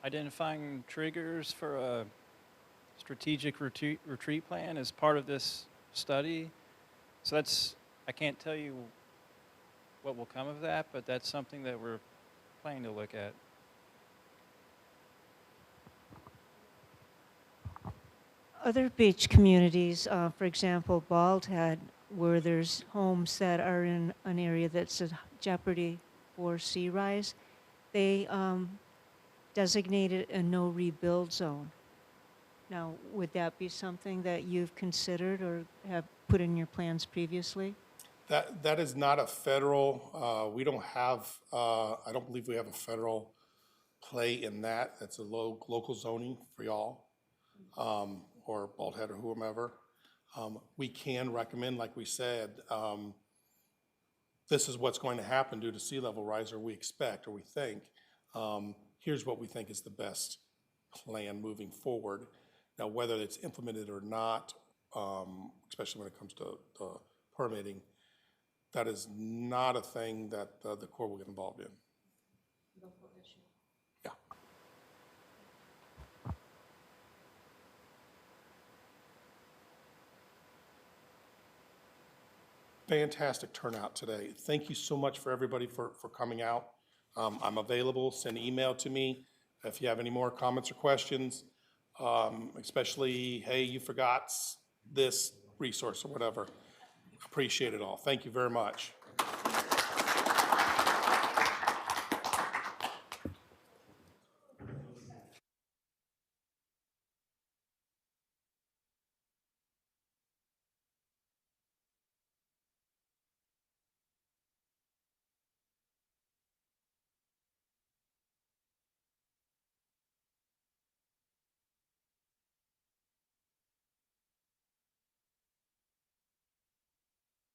identifying triggers for a strategic retreat plan as part of this study. So I can't tell you what will come of that, but that's something that we're planning to look at. Other beach communities, for example, Bald Head, where there's homes that are in an area that's at jeopardy for sea rise, they designated a no rebuild zone. Now, would that be something that you've considered or have put in your plans previously? That is not a federal, we don't have, I don't believe we have a federal play in that. That's a local zoning for y'all, or Bald Head or whomever. We can recommend, like we said, this is what's going to happen due to sea level rise, or we expect, or we think. Here's what we think is the best plan moving forward. Now, whether it's implemented or not, especially when it comes to permitting, that is not a thing that the Corps will get involved in. Yeah. Fantastic turnout today. Thank you so much for everybody for coming out. I'm available. Send an email to me if you have any more comments or questions, especially, hey, you forgot this resource or whatever. Appreciate it all. Thank you very much.